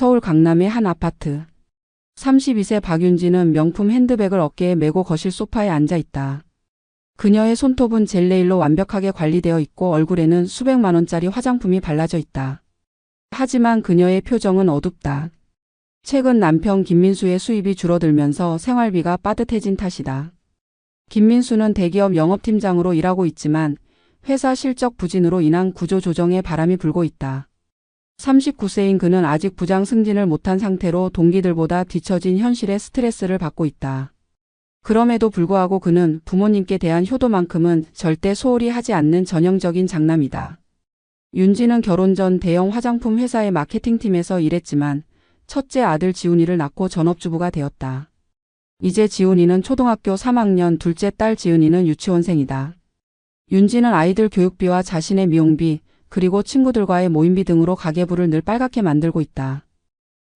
서울 강남의 한 아파트. 32세 박윤지는 명품 핸드백을 어깨에 메고 거실 소파에 앉아 있다. 그녀의 손톱은 젤네일로 완벽하게 관리되어 있고 얼굴에는 수백만 원짜리 화장품이 발라져 있다. 하지만 그녀의 표정은 어둡다. 최근 남편 김민수의 수입이 줄어들면서 생활비가 빠듯해진 탓이다. 김민수는 대기업 영업팀장으로 일하고 있지만 회사 실적 부진으로 인한 구조조정에 바람이 불고 있다. 39세인 그는 아직 부장 승진을 못한 상태로 동기들보다 뒤처진 현실에 스트레스를 받고 있다. 그럼에도 불구하고 그는 부모님께 대한 효도만큼은 절대 소홀히 하지 않는 전형적인 장남이다. 윤지는 결혼 전 대형 화장품 회사의 마케팅팀에서 일했지만 첫째 아들 지훈이를 낳고 전업주부가 되었다. 이제 지훈이는 초등학교 3학년, 둘째 딸 지은이는 유치원생이다. 윤지는 아이들 교육비와 자신의 미용비, 그리고 친구들과의 모임비 등으로 가계부를 늘 빨갛게 만들고 있다.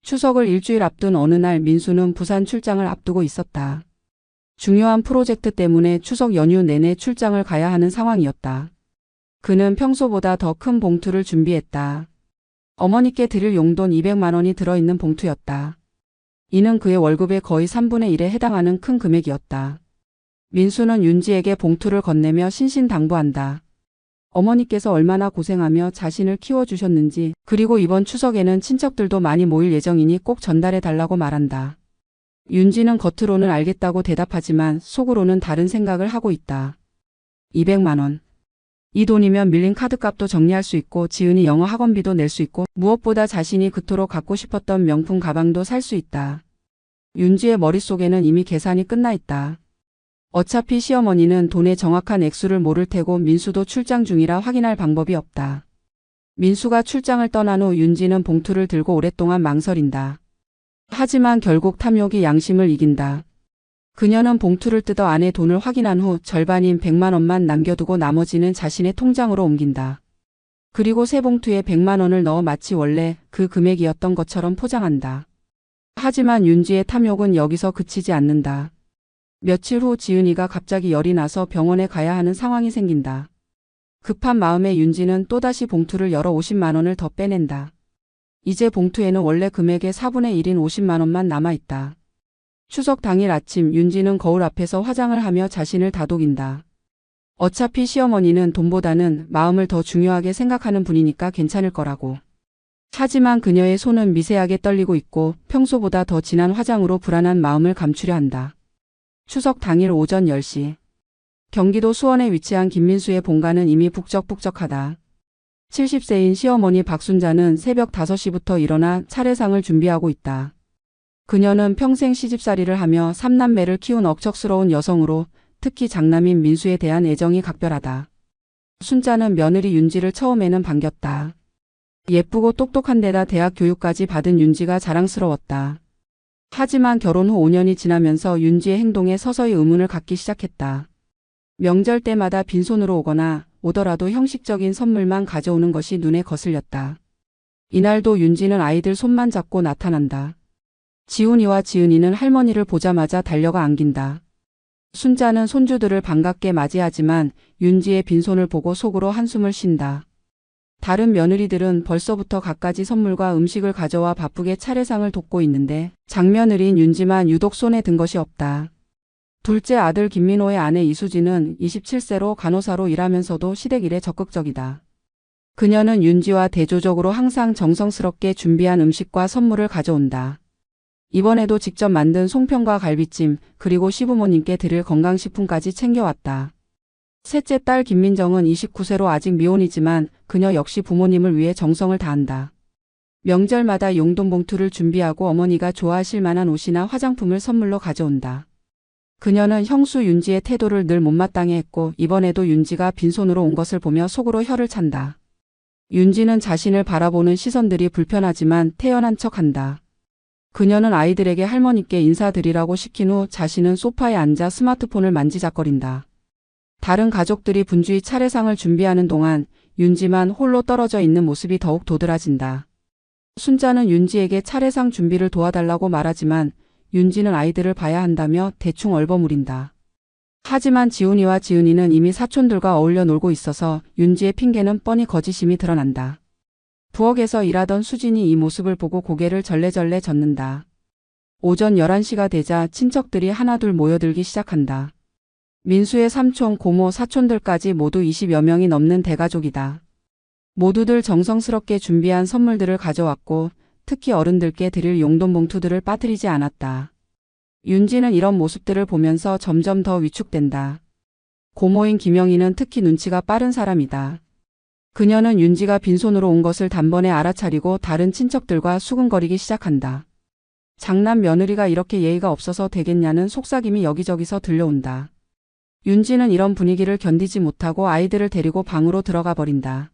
추석을 일주일 앞둔 어느 날 민수는 부산 출장을 앞두고 있었다. 중요한 프로젝트 때문에 추석 연휴 내내 출장을 가야 하는 상황이었다. 그는 평소보다 더 큰 봉투를 준비했다. 어머니께 드릴 용돈 200만 원이 들어있는 봉투였다. 이는 그의 월급의 거의 3분의 1에 해당하는 큰 금액이었다. 민수는 윤지에게 봉투를 건네며 신신당부한다. 어머니께서 얼마나 고생하며 자신을 키워주셨는지, 그리고 이번 추석에는 친척들도 많이 모일 예정이니 꼭 전달해 달라고 말한다. 윤지는 겉으로는 알겠다고 대답하지만 속으로는 다른 생각을 하고 있다. 200만 원. 이 돈이면 밀린 카드값도 정리할 수 있고 지은이 영어 학원비도 낼 수 있고 무엇보다 자신이 그토록 갖고 싶었던 명품 가방도 살 수 있다. 윤지의 머릿속에는 이미 계산이 끝나 있다. 어차피 시어머니는 돈의 정확한 액수를 모를 테고 민수도 출장 중이라 확인할 방법이 없다. 민수가 출장을 떠난 후 윤지는 봉투를 들고 오랫동안 망설인다. 하지만 결국 탐욕이 양심을 이긴다. 그녀는 봉투를 뜯어 안에 돈을 확인한 후 절반인 100만 원만 남겨두고 나머지는 자신의 통장으로 옮긴다. 그리고 새 봉투에 100만 원을 넣어 마치 원래 그 금액이었던 것처럼 포장한다. 하지만 윤지의 탐욕은 여기서 그치지 않는다. 며칠 후 지은이가 갑자기 열이 나서 병원에 가야 하는 상황이 생긴다. 급한 마음에 윤지는 또다시 봉투를 열어 50만 원을 더 빼낸다. 이제 봉투에는 원래 금액의 4분의 1인 50만 원만 남아있다. 추석 당일 아침 윤지는 거울 앞에서 화장을 하며 자신을 다독인다. 어차피 시어머니는 돈보다는 마음을 더 중요하게 생각하는 분이니까 괜찮을 거라고. 하지만 그녀의 손은 미세하게 떨리고 있고 평소보다 더 진한 화장으로 불안한 마음을 감추려 한다. 추석 당일 오전 10시. 경기도 수원에 위치한 김민수의 본가는 이미 북적북적하다. 70세인 시어머니 박순자는 새벽 5시부터 일어나 차례상을 준비하고 있다. 그녀는 평생 시집살이를 하며 3남매를 키운 억척스러운 여성으로 특히 장남인 민수에 대한 애정이 각별하다. 순자는 며느리 윤지를 처음에는 반겼다. 예쁘고 똑똑한 데다 대학 교육까지 받은 윤지가 자랑스러웠다. 하지만 결혼 후 5년이 지나면서 윤지의 행동에 서서히 의문을 갖기 시작했다. 명절 때마다 빈손으로 오거나 오더라도 형식적인 선물만 가져오는 것이 눈에 거슬렸다. 이날도 윤지는 아이들 손만 잡고 나타난다. 지훈이와 지은이는 할머니를 보자마자 달려가 안긴다. 순자는 손주들을 반갑게 맞이하지만 윤지의 빈손을 보고 속으로 한숨을 쉰다. 다른 며느리들은 벌써부터 갖가지 선물과 음식을 가져와 바쁘게 차례상을 돕고 있는데 장며느리인 윤지만 유독 손에 든 것이 없다. 둘째 아들 김민호의 아내 이수지는 27세로 간호사로 일하면서도 시댁일에 적극적이다. 그녀는 윤지와 대조적으로 항상 정성스럽게 준비한 음식과 선물을 가져온다. 이번에도 직접 만든 송편과 갈비찜, 그리고 시부모님께 드릴 건강식품까지 챙겨왔다. 셋째 딸 김민정은 29세로 아직 미혼이지만 그녀 역시 부모님을 위해 정성을 다한다. 명절마다 용돈 봉투를 준비하고 어머니가 좋아하실 만한 옷이나 화장품을 선물로 가져온다. 그녀는 형수 윤지의 태도를 늘 못마땅해 했고 이번에도 윤지가 빈손으로 온 것을 보며 속으로 혀를 찬다. 윤지는 자신을 바라보는 시선들이 불편하지만 태연한 척한다. 그녀는 아이들에게 할머니께 인사드리라고 시킨 후 자신은 소파에 앉아 스마트폰을 만지작거린다. 다른 가족들이 분주히 차례상을 준비하는 동안 윤지만 홀로 떨어져 있는 모습이 더욱 도드라진다. 순자는 윤지에게 차례상 준비를 도와달라고 말하지만 윤지는 아이들을 봐야 한다며 대충 얼버무린다. 하지만 지훈이와 지은이는 이미 사촌들과 어울려 놀고 있어서 윤지의 핑계는 뻔히 거짓임이 드러난다. 부엌에서 일하던 수진이 이 모습을 보고 고개를 절레절레 젓는다. 오전 11시가 되자 친척들이 하나둘 모여들기 시작한다. 민수의 삼촌, 고모, 사촌들까지 모두 20여 명이 넘는 대가족이다. 모두들 정성스럽게 준비한 선물들을 가져왔고 특히 어른들께 드릴 용돈 봉투들을 빠뜨리지 않았다. 윤지는 이런 모습들을 보면서 점점 더 위축된다. 고모인 김영희는 특히 눈치가 빠른 사람이다. 그녀는 윤지가 빈손으로 온 것을 단번에 알아차리고 다른 친척들과 수근거리기 시작한다. 장남 며느리가 이렇게 예의가 없어서 되겠냐는 속삭임이 여기저기서 들려온다. 윤지는 이런 분위기를 견디지 못하고 아이들을 데리고 방으로 들어가 버린다.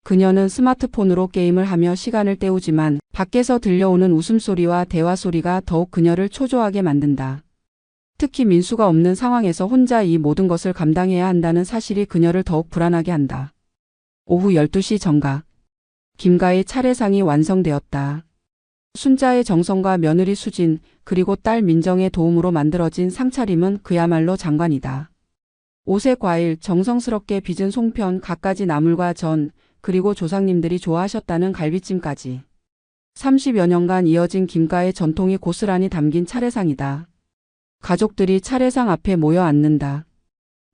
그녀는 스마트폰으로 게임을 하며 시간을 때우지만 밖에서 들려오는 웃음소리와 대화소리가 더욱 그녀를 초조하게 만든다. 특히 민수가 없는 상황에서 혼자 이 모든 것을 감당해야 한다는 사실이 그녀를 더욱 불안하게 한다. 오후 12시 정각. 김가의 차례상이 완성되었다. 순자의 정성과 며느리 수진 그리고 딸 민정의 도움으로 만들어진 상차림은 그야말로 장관이다. 옷에 과일, 정성스럽게 빚은 송편, 갖가지 나물과 전, 그리고 조상님들이 좋아하셨다는 갈비찜까지. 30여 년간 이어진 김가의 전통이 고스란히 담긴 차례상이다. 가족들이 차례상 앞에 모여 앉는다.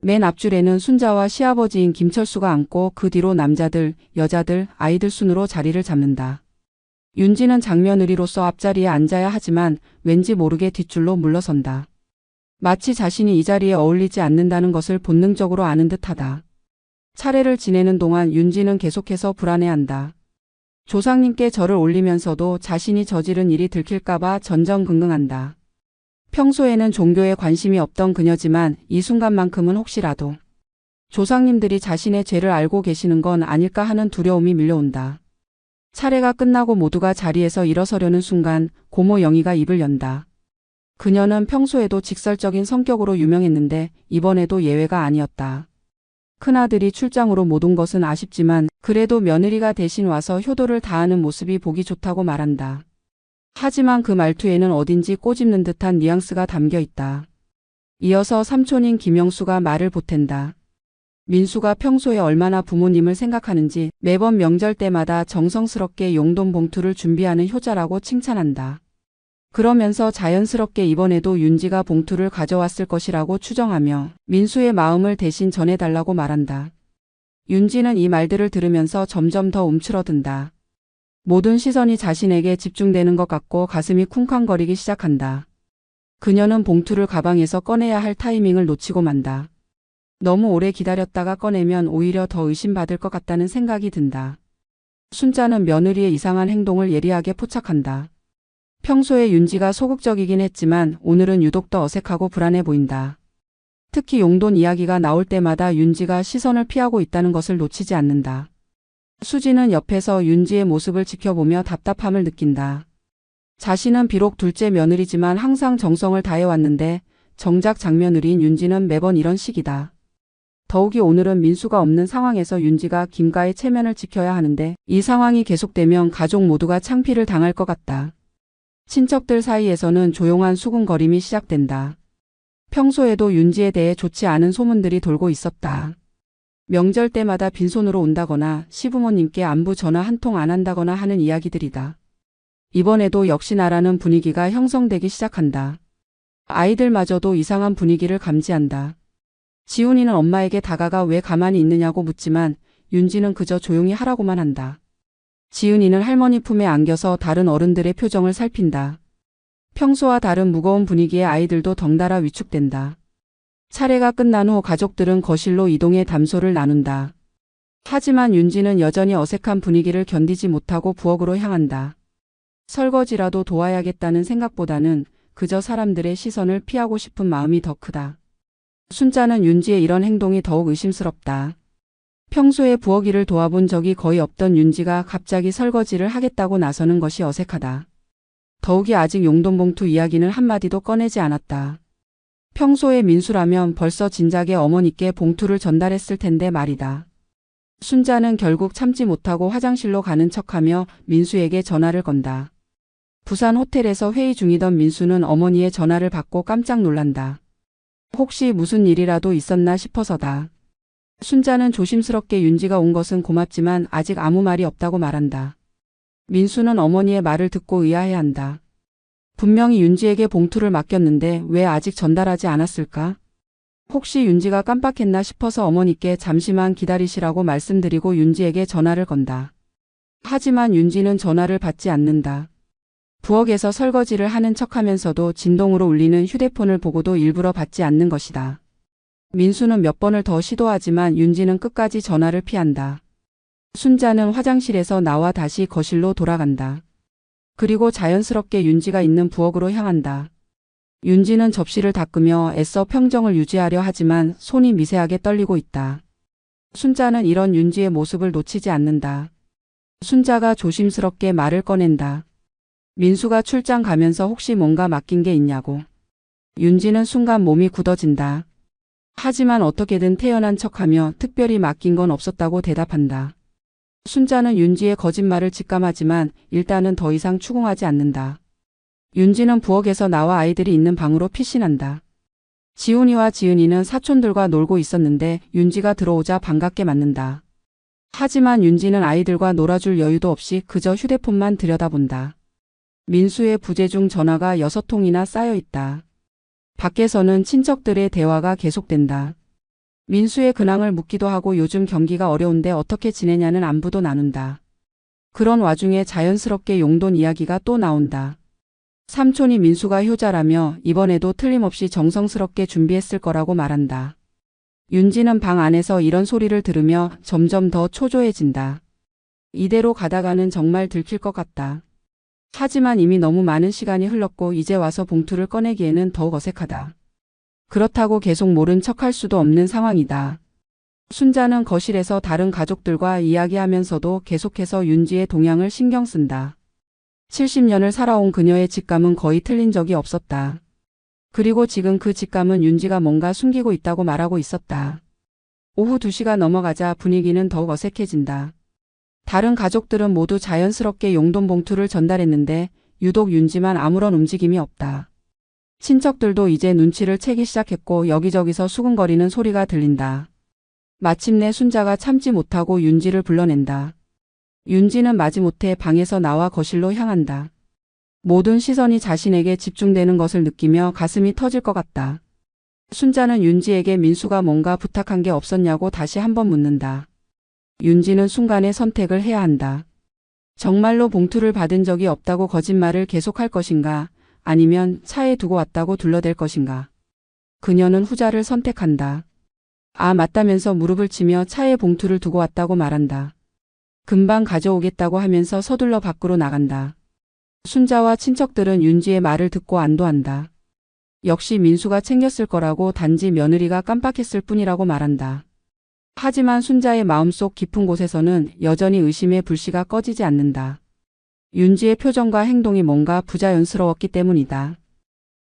맨 앞줄에는 순자와 시아버지인 김철수가 앉고 그 뒤로 남자들, 여자들, 아이들 순으로 자리를 잡는다. 윤지는 장며느리로서 앞자리에 앉아야 하지만 왠지 모르게 뒷줄로 물러선다. 마치 자신이 이 자리에 어울리지 않는다는 것을 본능적으로 아는 듯하다. 차례를 지내는 동안 윤지는 계속해서 불안해한다. 조상님께 절을 올리면서도 자신이 저지른 일이 들킬까봐 전전긍긍한다. 평소에는 종교에 관심이 없던 그녀지만 이 순간만큼은 혹시라도 조상님들이 자신의 죄를 알고 계시는 건 아닐까 하는 두려움이 밀려온다. 차례가 끝나고 모두가 자리에서 일어서려는 순간 고모 영희가 입을 연다. 그녀는 평소에도 직설적인 성격으로 유명했는데 이번에도 예외가 아니었다. 큰아들이 출장으로 못 온 것은 아쉽지만 그래도 며느리가 대신 와서 효도를 다하는 모습이 보기 좋다고 말한다. 하지만 그 말투에는 어딘지 꼬집는 듯한 뉘앙스가 담겨 있다. 이어서 삼촌인 김영수가 말을 보탠다. 민수가 평소에 얼마나 부모님을 생각하는지 매번 명절 때마다 정성스럽게 용돈 봉투를 준비하는 효자라고 칭찬한다. 그러면서 자연스럽게 이번에도 윤지가 봉투를 가져왔을 것이라고 추정하며 민수의 마음을 대신 전해달라고 말한다. 윤지는 이 말들을 들으면서 점점 더 움츠러든다. 모든 시선이 자신에게 집중되는 것 같고 가슴이 쿵쾅거리기 시작한다. 그녀는 봉투를 가방에서 꺼내야 할 타이밍을 놓치고 만다. 너무 오래 기다렸다가 꺼내면 오히려 더 의심받을 것 같다는 생각이 든다. 순자는 며느리의 이상한 행동을 예리하게 포착한다. 평소에 윤지가 소극적이긴 했지만 오늘은 유독 더 어색하고 불안해 보인다. 특히 용돈 이야기가 나올 때마다 윤지가 시선을 피하고 있다는 것을 놓치지 않는다. 수지는 옆에서 윤지의 모습을 지켜보며 답답함을 느낀다. 자신은 비록 둘째 며느리지만 항상 정성을 다해왔는데 정작 장며느리인 윤지는 매번 이런 식이다. 더욱이 오늘은 민수가 없는 상황에서 윤지가 김가의 체면을 지켜야 하는데 이 상황이 계속되면 가족 모두가 창피를 당할 것 같다. 친척들 사이에서는 조용한 수군거림이 시작된다. 평소에도 윤지에 대해 좋지 않은 소문들이 돌고 있었다. 명절 때마다 빈손으로 온다거나 시부모님께 안부 전화 한 통 안 한다거나 하는 이야기들이다. 이번에도 역시 나라는 분위기가 형성되기 시작한다. 아이들마저도 이상한 분위기를 감지한다. 지훈이는 엄마에게 다가가 왜 가만히 있느냐고 묻지만 윤지는 그저 조용히 하라고만 한다. 지은이는 할머니 품에 안겨서 다른 어른들의 표정을 살핀다. 평소와 다른 무거운 분위기에 아이들도 덩달아 위축된다. 차례가 끝난 후 가족들은 거실로 이동해 담소를 나눈다. 하지만 윤지는 여전히 어색한 분위기를 견디지 못하고 부엌으로 향한다. 설거지라도 도와야겠다는 생각보다는 그저 사람들의 시선을 피하고 싶은 마음이 더 크다. 순자는 윤지의 이런 행동이 더욱 의심스럽다. 평소에 부엌 일을 도와본 적이 거의 없던 윤지가 갑자기 설거지를 하겠다고 나서는 것이 어색하다. 더욱이 아직 용돈 봉투 이야기는 한마디도 꺼내지 않았다. 평소에 민수라면 벌써 진작에 어머니께 봉투를 전달했을 텐데 말이다. 순자는 결국 참지 못하고 화장실로 가는 척하며 민수에게 전화를 건다. 부산 호텔에서 회의 중이던 민수는 어머니의 전화를 받고 깜짝 놀란다. 혹시 무슨 일이라도 있었나 싶어서다. 순자는 조심스럽게 윤지가 온 것은 고맙지만 아직 아무 말이 없다고 말한다. 민수는 어머니의 말을 듣고 의아해한다. 분명히 윤지에게 봉투를 맡겼는데 왜 아직 전달하지 않았을까? 혹시 윤지가 깜빡했나 싶어서 어머니께 잠시만 기다리시라고 말씀드리고 윤지에게 전화를 건다. 하지만 윤지는 전화를 받지 않는다. 부엌에서 설거지를 하는 척하면서도 진동으로 울리는 휴대폰을 보고도 일부러 받지 않는 것이다. 민수는 몇 번을 더 시도하지만 윤지는 끝까지 전화를 피한다. 순자는 화장실에서 나와 다시 거실로 돌아간다. 그리고 자연스럽게 윤지가 있는 부엌으로 향한다. 윤지는 접시를 닦으며 애써 평정을 유지하려 하지만 손이 미세하게 떨리고 있다. 순자는 이런 윤지의 모습을 놓치지 않는다. 순자가 조심스럽게 말을 꺼낸다. 민수가 출장 가면서 혹시 뭔가 맡긴 게 있냐고. 윤지는 순간 몸이 굳어진다. 하지만 어떻게든 태연한 척하며 특별히 맡긴 건 없었다고 대답한다. 순자는 윤지의 거짓말을 직감하지만 일단은 더 이상 추궁하지 않는다. 윤지는 부엌에서 나와 아이들이 있는 방으로 피신한다. 지훈이와 지은이는 사촌들과 놀고 있었는데 윤지가 들어오자 반갑게 맞는다. 하지만 윤지는 아이들과 놀아줄 여유도 없이 그저 휴대폰만 들여다본다. 민수의 부재중 전화가 6통이나 쌓여 있다. 밖에서는 친척들의 대화가 계속된다. 민수의 근황을 묻기도 하고 요즘 경기가 어려운데 어떻게 지내냐는 안부도 나눈다. 그런 와중에 자연스럽게 용돈 이야기가 또 나온다. 삼촌이 민수가 효자라며 이번에도 틀림없이 정성스럽게 준비했을 거라고 말한다. 윤지는 방 안에서 이런 소리를 들으며 점점 더 초조해진다. 이대로 가다가는 정말 들킬 것 같다. 하지만 이미 너무 많은 시간이 흘렀고 이제 와서 봉투를 꺼내기에는 더욱 어색하다. 그렇다고 계속 모른 척할 수도 없는 상황이다. 순자는 거실에서 다른 가족들과 이야기하면서도 계속해서 윤지의 동향을 신경 쓴다. 70년을 살아온 그녀의 직감은 거의 틀린 적이 없었다. 그리고 지금 그 직감은 윤지가 뭔가 숨기고 있다고 말하고 있었다. 오후 2시가 넘어가자 분위기는 더욱 어색해진다. 다른 가족들은 모두 자연스럽게 용돈 봉투를 전달했는데 유독 윤지만 아무런 움직임이 없다. 친척들도 이제 눈치를 채기 시작했고 여기저기서 수근거리는 소리가 들린다. 마침내 순자가 참지 못하고 윤지를 불러낸다. 윤지는 마지못해 방에서 나와 거실로 향한다. 모든 시선이 자신에게 집중되는 것을 느끼며 가슴이 터질 것 같다. 순자는 윤지에게 민수가 뭔가 부탁한 게 없었냐고 다시 한번 묻는다. 윤지는 순간에 선택을 해야 한다. 정말로 봉투를 받은 적이 없다고 거짓말을 계속할 것인가, 아니면 차에 두고 왔다고 둘러댈 것인가. 그녀는 후자를 선택한다. 아, 맞다면서 무릎을 치며 차에 봉투를 두고 왔다고 말한다. 금방 가져오겠다고 하면서 서둘러 밖으로 나간다. 순자와 친척들은 윤지의 말을 듣고 안도한다. 역시 민수가 챙겼을 거라고 단지 며느리가 깜빡했을 뿐이라고 말한다. 하지만 순자의 마음속 깊은 곳에서는 여전히 의심의 불씨가 꺼지지 않는다. 윤지의 표정과 행동이 뭔가 부자연스러웠기 때문이다.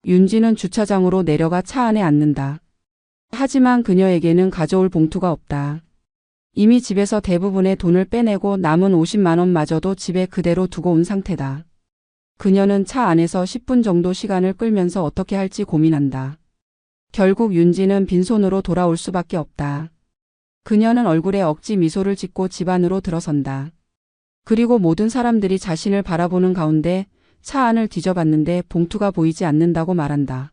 윤지는 주차장으로 내려가 차 안에 앉는다. 하지만 그녀에게는 가져올 봉투가 없다. 이미 집에서 대부분의 돈을 빼내고 남은 50만 원마저도 집에 그대로 두고 온 상태다. 그녀는 차 안에서 10분 정도 시간을 끌면서 어떻게 할지 고민한다. 결국 윤지는 빈손으로 돌아올 수밖에 없다. 그녀는 얼굴에 억지 미소를 짓고 집 안으로 들어선다. 그리고 모든 사람들이 자신을 바라보는 가운데 차 안을 뒤져봤는데 봉투가 보이지 않는다고 말한다.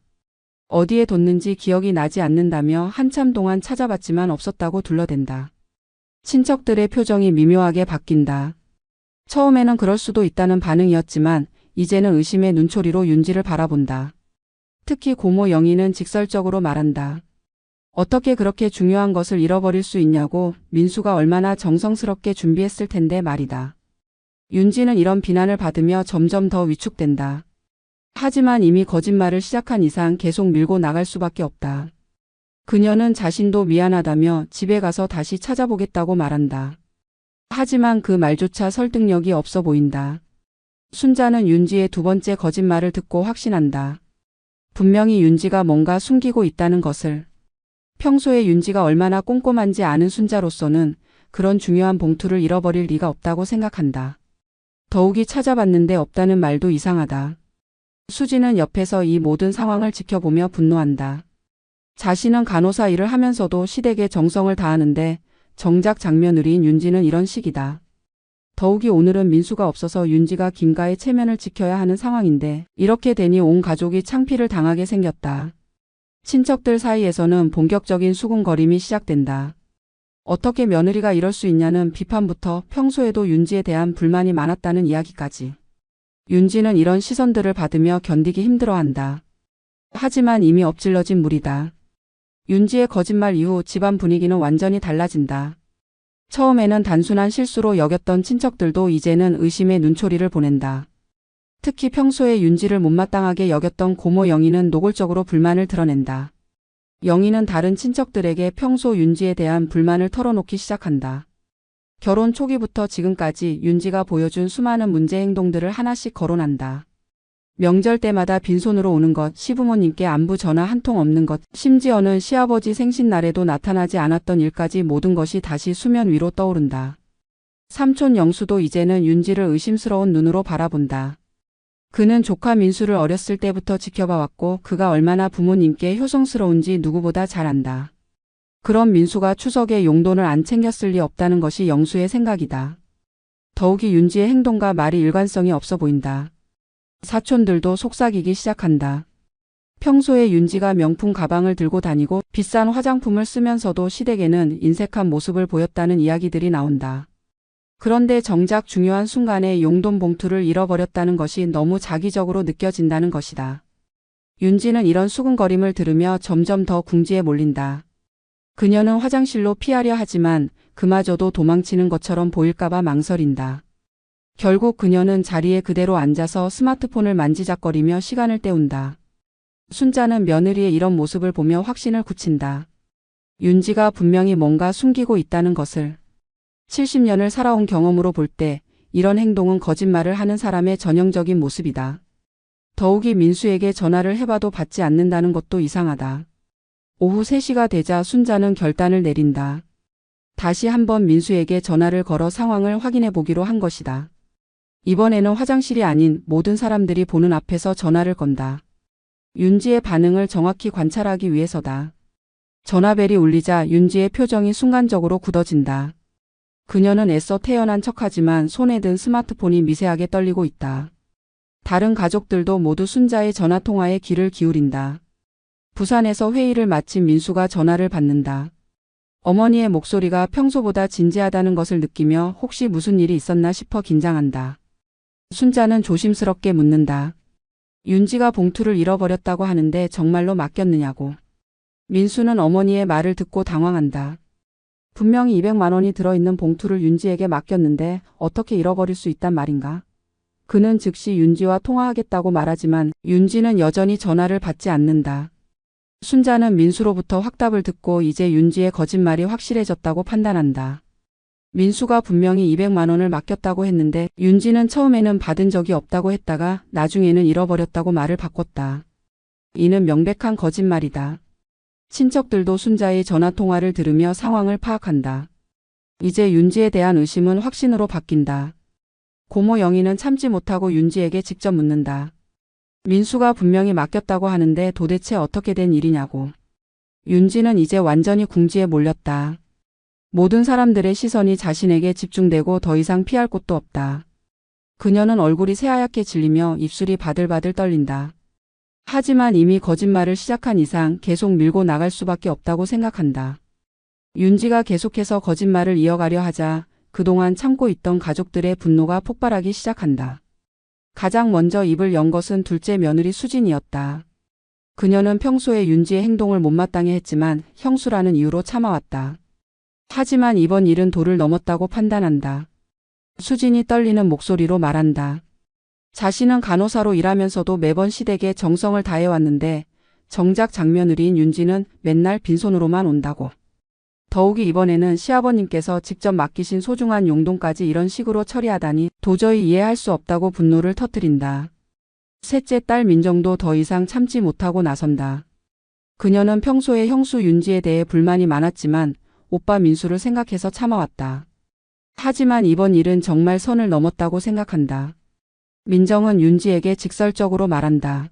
어디에 뒀는지 기억이 나지 않는다며 한참 동안 찾아봤지만 없었다고 둘러댄다. 친척들의 표정이 미묘하게 바뀐다. 처음에는 그럴 수도 있다는 반응이었지만 이제는 의심의 눈초리로 윤지를 바라본다. 특히 고모 영희는 직설적으로 말한다. 어떻게 그렇게 중요한 것을 잃어버릴 수 있냐고. 민수가 얼마나 정성스럽게 준비했을 텐데 말이다. 윤지는 이런 비난을 받으며 점점 더 위축된다. 하지만 이미 거짓말을 시작한 이상 계속 밀고 나갈 수밖에 없다. 그녀는 자신도 미안하다며 집에 가서 다시 찾아보겠다고 말한다. 하지만 그 말조차 설득력이 없어 보인다. 순자는 윤지의 두 번째 거짓말을 듣고 확신한다. 분명히 윤지가 뭔가 숨기고 있다는 것을. 평소에 윤지가 얼마나 꼼꼼한지 아는 순자로서는 그런 중요한 봉투를 잃어버릴 리가 없다고 생각한다. 더욱이 찾아봤는데 없다는 말도 이상하다. 수지는 옆에서 이 모든 상황을 지켜보며 분노한다. 자신은 간호사 일을 하면서도 시댁에 정성을 다하는데 정작 장며느리인 윤지는 이런 식이다. 더욱이 오늘은 민수가 없어서 윤지가 김가의 체면을 지켜야 하는 상황인데 이렇게 되니 온 가족이 창피를 당하게 생겼다. 친척들 사이에서는 본격적인 수군거림이 시작된다. 어떻게 며느리가 이럴 수 있냐는 비판부터 평소에도 윤지에 대한 불만이 많았다는 이야기까지. 윤지는 이런 시선들을 받으며 견디기 힘들어한다. 하지만 이미 엎질러진 물이다. 윤지의 거짓말 이후 집안 분위기는 완전히 달라진다. 처음에는 단순한 실수로 여겼던 친척들도 이제는 의심의 눈초리를 보낸다. 특히 평소에 윤지를 못마땅하게 여겼던 고모 영희는 노골적으로 불만을 드러낸다. 영희는 다른 친척들에게 평소 윤지에 대한 불만을 털어놓기 시작한다. 결혼 초기부터 지금까지 윤지가 보여준 수많은 문제 행동들을 하나씩 거론한다. 명절 때마다 빈손으로 오는 것, 시부모님께 안부 전화 한 통 없는 것, 심지어는 시아버지 생신날에도 나타나지 않았던 일까지 모든 것이 다시 수면 위로 떠오른다. 삼촌 영수도 이제는 윤지를 의심스러운 눈으로 바라본다. 그는 조카 민수를 어렸을 때부터 지켜봐왔고 그가 얼마나 부모님께 효성스러운지 누구보다 잘 안다. 그런 민수가 추석에 용돈을 안 챙겼을 리 없다는 것이 영수의 생각이다. 더욱이 윤지의 행동과 말이 일관성이 없어 보인다. 사촌들도 속삭이기 시작한다. 평소에 윤지가 명품 가방을 들고 다니고 비싼 화장품을 쓰면서도 시댁에는 인색한 모습을 보였다는 이야기들이 나온다. 그런데 정작 중요한 순간에 용돈 봉투를 잃어버렸다는 것이 너무 자기적으로 느껴진다는 것이다. 윤지는 이런 수군거림을 들으며 점점 더 궁지에 몰린다. 그녀는 화장실로 피하려 하지만 그마저도 도망치는 것처럼 보일까봐 망설인다. 결국 그녀는 자리에 그대로 앉아서 스마트폰을 만지작거리며 시간을 때운다. 순자는 며느리의 이런 모습을 보며 확신을 굳힌다. 윤지가 분명히 뭔가 숨기고 있다는 것을. 70년을 살아온 경험으로 볼 때 이런 행동은 거짓말을 하는 사람의 전형적인 모습이다. 더욱이 민수에게 전화를 해봐도 받지 않는다는 것도 이상하다. 오후 3시가 되자 순자는 결단을 내린다. 다시 한번 민수에게 전화를 걸어 상황을 확인해 보기로 한 것이다. 이번에는 화장실이 아닌 모든 사람들이 보는 앞에서 전화를 건다. 윤지의 반응을 정확히 관찰하기 위해서다. 전화벨이 울리자 윤지의 표정이 순간적으로 굳어진다. 그녀는 애써 태연한 척하지만 손에 든 스마트폰이 미세하게 떨리고 있다. 다른 가족들도 모두 순자의 전화통화에 귀를 기울인다. 부산에서 회의를 마친 민수가 전화를 받는다. 어머니의 목소리가 평소보다 진지하다는 것을 느끼며 혹시 무슨 일이 있었나 싶어 긴장한다. 순자는 조심스럽게 묻는다. 윤지가 봉투를 잃어버렸다고 하는데 정말로 맡겼느냐고. 민수는 어머니의 말을 듣고 당황한다. 분명히 200만 원이 들어있는 봉투를 윤지에게 맡겼는데 어떻게 잃어버릴 수 있단 말인가? 그는 즉시 윤지와 통화하겠다고 말하지만 윤지는 여전히 전화를 받지 않는다. 순자는 민수로부터 확답을 듣고 이제 윤지의 거짓말이 확실해졌다고 판단한다. 민수가 분명히 200만 원을 맡겼다고 했는데 윤지는 처음에는 받은 적이 없다고 했다가 나중에는 잃어버렸다고 말을 바꿨다. 이는 명백한 거짓말이다. 친척들도 순자의 전화통화를 들으며 상황을 파악한다. 이제 윤지에 대한 의심은 확신으로 바뀐다. 고모 영희는 참지 못하고 윤지에게 직접 묻는다. 민수가 분명히 맡겼다고 하는데 도대체 어떻게 된 일이냐고. 윤지는 이제 완전히 궁지에 몰렸다. 모든 사람들의 시선이 자신에게 집중되고 더 이상 피할 곳도 없다. 그녀는 얼굴이 새하얗게 질리며 입술이 바들바들 떨린다. 하지만 이미 거짓말을 시작한 이상 계속 밀고 나갈 수밖에 없다고 생각한다. 윤지가 계속해서 거짓말을 이어가려 하자 그동안 참고 있던 가족들의 분노가 폭발하기 시작한다. 가장 먼저 입을 연 것은 둘째 며느리 수진이었다. 그녀는 평소에 윤지의 행동을 못마땅해 했지만 형수라는 이유로 참아왔다. 하지만 이번 일은 도를 넘었다고 판단한다. 수진이 떨리는 목소리로 말한다. 자신은 간호사로 일하면서도 매번 시댁에 정성을 다해왔는데 정작 장며느리인 윤지는 맨날 빈손으로만 온다고. 더욱이 이번에는 시아버님께서 직접 맡기신 소중한 용돈까지 이런 식으로 처리하다니 도저히 이해할 수 없다고 분노를 터뜨린다. 셋째 딸 민정도 더 이상 참지 못하고 나선다. 그녀는 평소에 형수 윤지에 대해 불만이 많았지만 오빠 민수를 생각해서 참아왔다. 하지만 이번 일은 정말 선을 넘었다고 생각한다. 민정은 윤지에게 직설적으로 말한다.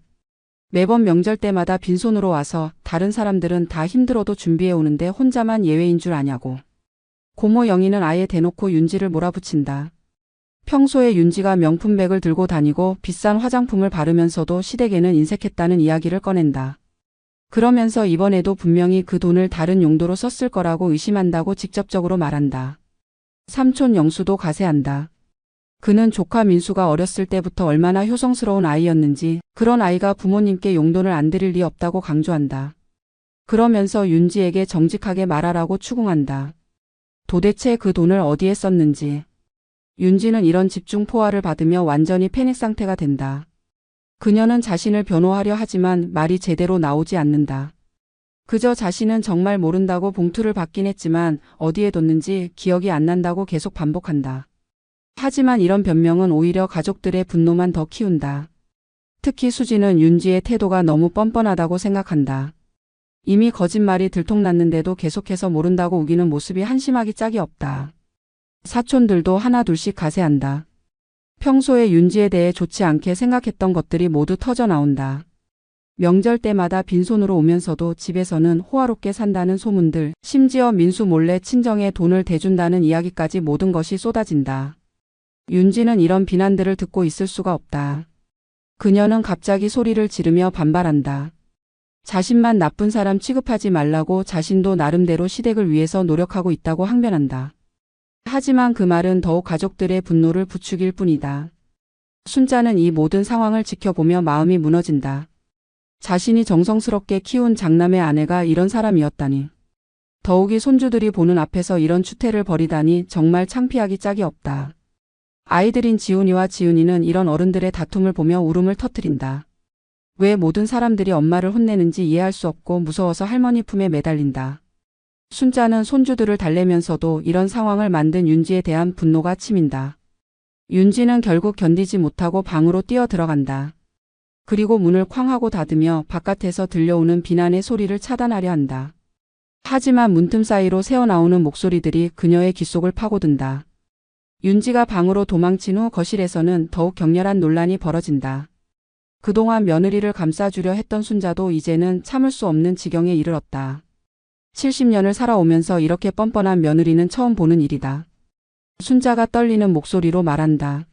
매번 명절 때마다 빈손으로 와서 다른 사람들은 다 힘들어도 준비해 오는데 혼자만 예외인 줄 아냐고. 고모 영희는 아예 대놓고 윤지를 몰아붙인다. 평소에 윤지가 명품백을 들고 다니고 비싼 화장품을 바르면서도 시댁에는 인색했다는 이야기를 꺼낸다. 그러면서 이번에도 분명히 그 돈을 다른 용도로 썼을 거라고 의심한다고 직접적으로 말한다. 삼촌 영수도 가세한다. 그는 조카 민수가 어렸을 때부터 얼마나 효성스러운 아이였는지 그런 아이가 부모님께 용돈을 안 드릴 리 없다고 강조한다. 그러면서 윤지에게 정직하게 말하라고 추궁한다. 도대체 그 돈을 어디에 썼는지. 윤지는 이런 집중 포화를 받으며 완전히 패닉 상태가 된다. 그녀는 자신을 변호하려 하지만 말이 제대로 나오지 않는다. 그저 자신은 정말 모른다고 봉투를 받긴 했지만 어디에 뒀는지 기억이 안 난다고 계속 반복한다. 하지만 이런 변명은 오히려 가족들의 분노만 더 키운다. 특히 수지는 윤지의 태도가 너무 뻔뻔하다고 생각한다. 이미 거짓말이 들통났는데도 계속해서 모른다고 우기는 모습이 한심하기 짝이 없다. 사촌들도 하나 둘씩 가세한다. 평소에 윤지에 대해 좋지 않게 생각했던 것들이 모두 터져 나온다. 명절 때마다 빈손으로 오면서도 집에서는 호화롭게 산다는 소문들, 심지어 민수 몰래 친정에 돈을 대준다는 이야기까지 모든 것이 쏟아진다. 윤지는 이런 비난들을 듣고 있을 수가 없다. 그녀는 갑자기 소리를 지르며 반발한다. 자신만 나쁜 사람 취급하지 말라고 자신도 나름대로 시댁을 위해서 노력하고 있다고 항변한다. 하지만 그 말은 더욱 가족들의 분노를 부추길 뿐이다. 순자는 이 모든 상황을 지켜보며 마음이 무너진다. 자신이 정성스럽게 키운 장남의 아내가 이런 사람이었다니. 더욱이 손주들이 보는 앞에서 이런 추태를 벌이다니 정말 창피하기 짝이 없다. 아이들인 지훈이와 지은이는 이런 어른들의 다툼을 보며 울음을 터뜨린다. 왜 모든 사람들이 엄마를 혼내는지 이해할 수 없고 무서워서 할머니 품에 매달린다. 순자는 손주들을 달래면서도 이런 상황을 만든 윤지에 대한 분노가 치민다. 윤지는 결국 견디지 못하고 방으로 뛰어 들어간다. 그리고 문을 쾅 하고 닫으며 바깥에서 들려오는 비난의 소리를 차단하려 한다. 하지만 문틈 사이로 새어나오는 목소리들이 그녀의 귓속을 파고든다. 윤지가 방으로 도망친 후 거실에서는 더욱 격렬한 논란이 벌어진다. 그동안 며느리를 감싸주려 했던 순자도 이제는 참을 수 없는 지경에 이르렀다. 70년을 살아오면서 이렇게 뻔뻔한 며느리는 처음 보는 일이다. 순자가 떨리는 목소리로 말한다.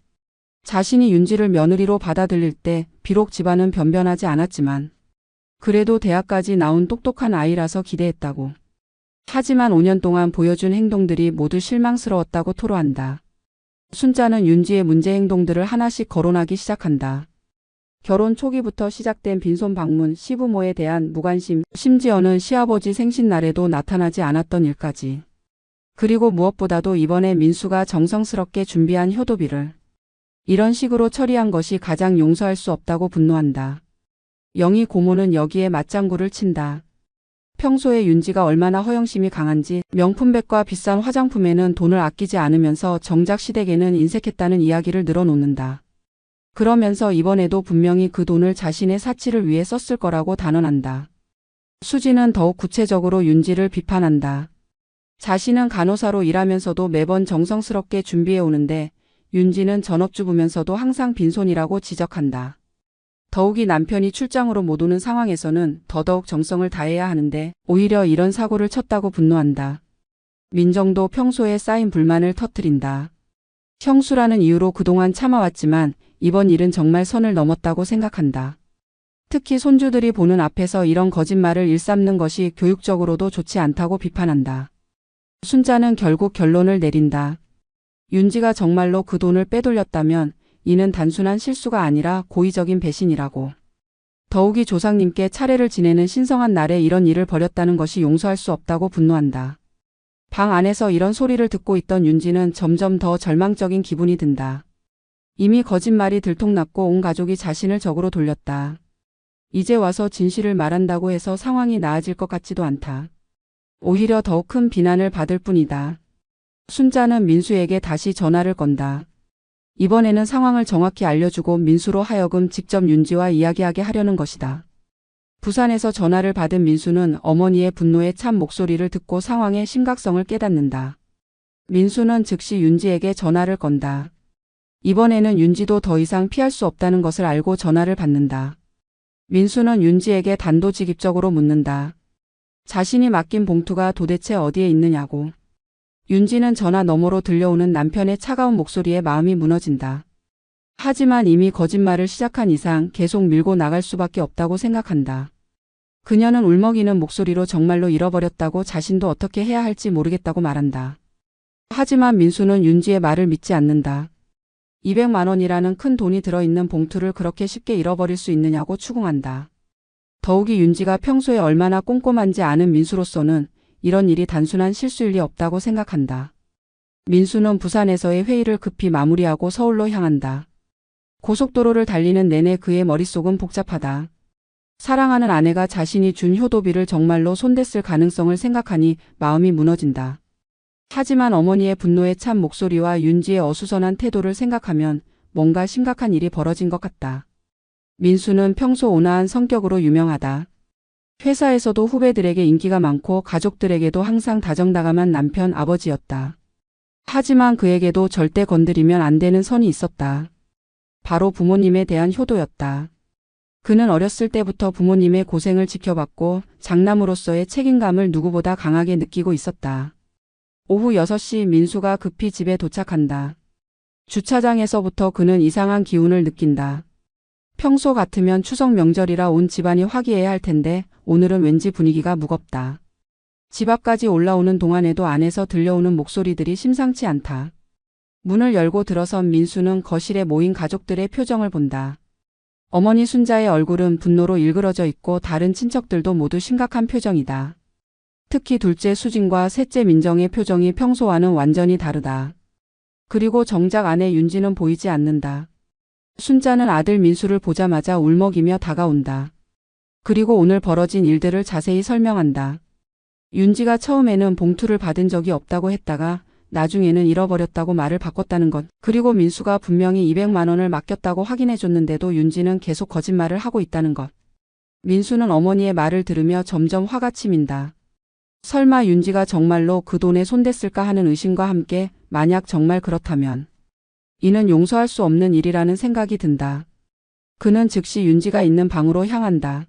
자신이 윤지를 며느리로 받아들일 때 비록 집안은 변변하지 않았지만 그래도 대학까지 나온 똑똑한 아이라서 기대했다고. 하지만 5년 동안 보여준 행동들이 모두 실망스러웠다고 토로한다. 순자는 윤지의 문제 행동들을 하나씩 거론하기 시작한다. 결혼 초기부터 시작된 빈손 방문, 시부모에 대한 무관심, 심지어는 시아버지 생신날에도 나타나지 않았던 일까지. 그리고 무엇보다도 이번에 민수가 정성스럽게 준비한 효도비를 이런 식으로 처리한 것이 가장 용서할 수 없다고 분노한다. 영희 고모는 여기에 맞장구를 친다. 평소에 윤지가 얼마나 허영심이 강한지 명품백과 비싼 화장품에는 돈을 아끼지 않으면서 정작 시댁에는 인색했다는 이야기를 늘어놓는다. 그러면서 이번에도 분명히 그 돈을 자신의 사치를 위해 썼을 거라고 단언한다. 수지는 더욱 구체적으로 윤지를 비판한다. 자신은 간호사로 일하면서도 매번 정성스럽게 준비해 오는데 윤지는 전업주부면서도 항상 빈손이라고 지적한다. 더욱이 남편이 출장으로 못 오는 상황에서는 더더욱 정성을 다해야 하는데 오히려 이런 사고를 쳤다고 분노한다. 민정도 평소에 쌓인 불만을 터뜨린다. 형수라는 이유로 그동안 참아왔지만 이번 일은 정말 선을 넘었다고 생각한다. 특히 손주들이 보는 앞에서 이런 거짓말을 일삼는 것이 교육적으로도 좋지 않다고 비판한다. 순자는 결국 결론을 내린다. 윤지가 정말로 그 돈을 빼돌렸다면 이는 단순한 실수가 아니라 고의적인 배신이라고. 더욱이 조상님께 차례를 지내는 신성한 날에 이런 일을 벌였다는 것이 용서할 수 없다고 분노한다. 방 안에서 이런 소리를 듣고 있던 윤지는 점점 더 절망적인 기분이 든다. 이미 거짓말이 들통났고 온 가족이 자신을 적으로 돌렸다. 이제 와서 진실을 말한다고 해서 상황이 나아질 것 같지도 않다. 오히려 더 큰 비난을 받을 뿐이다. 순자는 민수에게 다시 전화를 건다. 이번에는 상황을 정확히 알려주고 민수로 하여금 직접 윤지와 이야기하게 하려는 것이다. 부산에서 전화를 받은 민수는 어머니의 분노에 찬 목소리를 듣고 상황의 심각성을 깨닫는다. 민수는 즉시 윤지에게 전화를 건다. 이번에는 윤지도 더 이상 피할 수 없다는 것을 알고 전화를 받는다. 민수는 윤지에게 단도직입적으로 묻는다. 자신이 맡긴 봉투가 도대체 어디에 있느냐고. 윤지는 전화 너머로 들려오는 남편의 차가운 목소리에 마음이 무너진다. 하지만 이미 거짓말을 시작한 이상 계속 밀고 나갈 수밖에 없다고 생각한다. 그녀는 울먹이는 목소리로 정말로 잃어버렸다고 자신도 어떻게 해야 할지 모르겠다고 말한다. 하지만 민수는 윤지의 말을 믿지 않는다. 200만 원이라는 큰 돈이 들어있는 봉투를 그렇게 쉽게 잃어버릴 수 있느냐고 추궁한다. 더욱이 윤지가 평소에 얼마나 꼼꼼한지 아는 민수로서는 이런 일이 단순한 실수일 리 없다고 생각한다. 민수는 부산에서의 회의를 급히 마무리하고 서울로 향한다. 고속도로를 달리는 내내 그의 머릿속은 복잡하다. 사랑하는 아내가 자신이 준 효도비를 정말로 손댔을 가능성을 생각하니 마음이 무너진다. 하지만 어머니의 분노에 찬 목소리와 윤지의 어수선한 태도를 생각하면 뭔가 심각한 일이 벌어진 것 같다. 민수는 평소 온화한 성격으로 유명하다. 회사에서도 후배들에게 인기가 많고 가족들에게도 항상 다정다감한 남편 아버지였다. 하지만 그에게도 절대 건드리면 안 되는 선이 있었다. 바로 부모님에 대한 효도였다. 그는 어렸을 때부터 부모님의 고생을 지켜봤고 장남으로서의 책임감을 누구보다 강하게 느끼고 있었다. 오후 6시 민수가 급히 집에 도착한다. 주차장에서부터 그는 이상한 기운을 느낀다. 평소 같으면 추석 명절이라 온 집안이 화기애애할 할 텐데 오늘은 왠지 분위기가 무겁다. 집 앞까지 올라오는 동안에도 안에서 들려오는 목소리들이 심상치 않다. 문을 열고 들어선 민수는 거실에 모인 가족들의 표정을 본다. 어머니 순자의 얼굴은 분노로 일그러져 있고 다른 친척들도 모두 심각한 표정이다. 특히 둘째 수진과 셋째 민정의 표정이 평소와는 완전히 다르다. 그리고 정작 아내 윤지는 보이지 않는다. 순자는 아들 민수를 보자마자 울먹이며 다가온다. 그리고 오늘 벌어진 일들을 자세히 설명한다. 윤지가 처음에는 봉투를 받은 적이 없다고 했다가 나중에는 잃어버렸다고 말을 바꿨다는 것. 그리고 민수가 분명히 200만 원을 맡겼다고 확인해줬는데도 윤지는 계속 거짓말을 하고 있다는 것. 민수는 어머니의 말을 들으며 점점 화가 치민다. 설마 윤지가 정말로 그 돈에 손댔을까 하는 의심과 함께 만약 정말 그렇다면 이는 용서할 수 없는 일이라는 생각이 든다. 그는 즉시 윤지가 있는 방으로 향한다.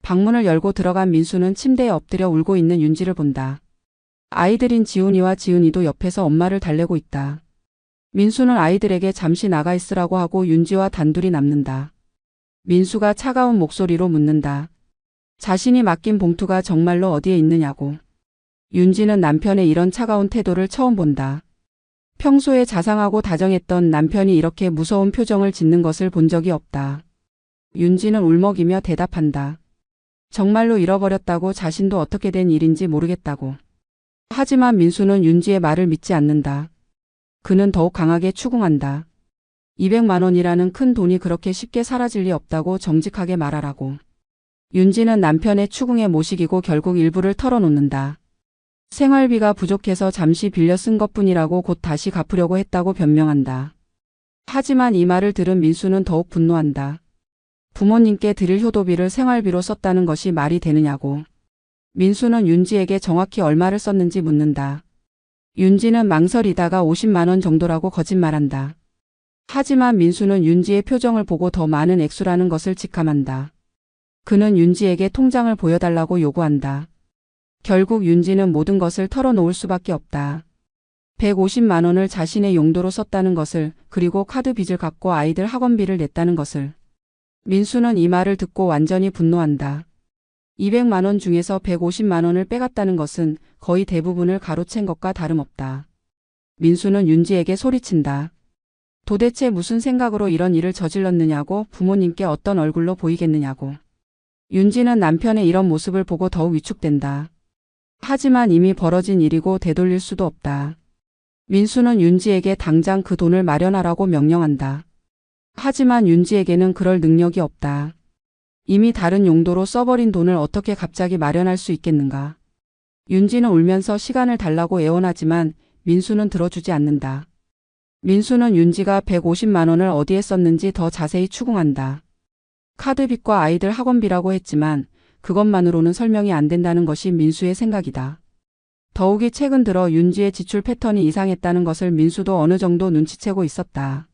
방문을 열고 들어간 민수는 침대에 엎드려 울고 있는 윤지를 본다. 아이들인 지훈이와 지은이도 옆에서 엄마를 달래고 있다. 민수는 아이들에게 잠시 나가 있으라고 하고 윤지와 단둘이 남는다. 민수가 차가운 목소리로 묻는다. 자신이 맡긴 봉투가 정말로 어디에 있느냐고. 윤지는 남편의 이런 차가운 태도를 처음 본다. 평소에 자상하고 다정했던 남편이 이렇게 무서운 표정을 짓는 것을 본 적이 없다. 윤지는 울먹이며 대답한다. 정말로 잃어버렸다고 자신도 어떻게 된 일인지 모르겠다고. 하지만 민수는 윤지의 말을 믿지 않는다. 그는 더욱 강하게 추궁한다. 200만 원이라는 큰 돈이 그렇게 쉽게 사라질 리 없다고 정직하게 말하라고. 윤지는 남편의 추궁에 못 이기고 결국 일부를 털어놓는다. 생활비가 부족해서 잠시 빌려 쓴 것뿐이라고 곧 다시 갚으려고 했다고 변명한다. 하지만 이 말을 들은 민수는 더욱 분노한다. 부모님께 드릴 효도비를 생활비로 썼다는 것이 말이 되느냐고. 민수는 윤지에게 정확히 얼마를 썼는지 묻는다. 윤지는 망설이다가 50만 원 정도라고 거짓말한다. 하지만 민수는 윤지의 표정을 보고 더 많은 액수라는 것을 직감한다. 그는 윤지에게 통장을 보여달라고 요구한다. 결국 윤지는 모든 것을 털어놓을 수밖에 없다. 150만 원을 자신의 용도로 썼다는 것을, 그리고 카드 빚을 갚고 아이들 학원비를 냈다는 것을. 민수는 이 말을 듣고 완전히 분노한다. 200만 원 중에서 150만 원을 빼갔다는 것은 거의 대부분을 가로챈 것과 다름없다. 민수는 윤지에게 소리친다. 도대체 무슨 생각으로 이런 일을 저질렀느냐고, 부모님께 어떤 얼굴로 보이겠느냐고. 윤지는 남편의 이런 모습을 보고 더욱 위축된다. 하지만 이미 벌어진 일이고 되돌릴 수도 없다. 민수는 윤지에게 당장 그 돈을 마련하라고 명령한다. 하지만 윤지에게는 그럴 능력이 없다. 이미 다른 용도로 써버린 돈을 어떻게 갑자기 마련할 수 있겠는가. 윤지는 울면서 시간을 달라고 애원하지만 민수는 들어주지 않는다. 민수는 윤지가 150만 원을 어디에 썼는지 더 자세히 추궁한다. 카드빚과 아이들 학원비라고 했지만 그것만으로는 설명이 안 된다는 것이 민수의 생각이다. 더욱이 최근 들어 윤지의 지출 패턴이 이상했다는 것을 민수도 어느 정도 눈치채고 있었다.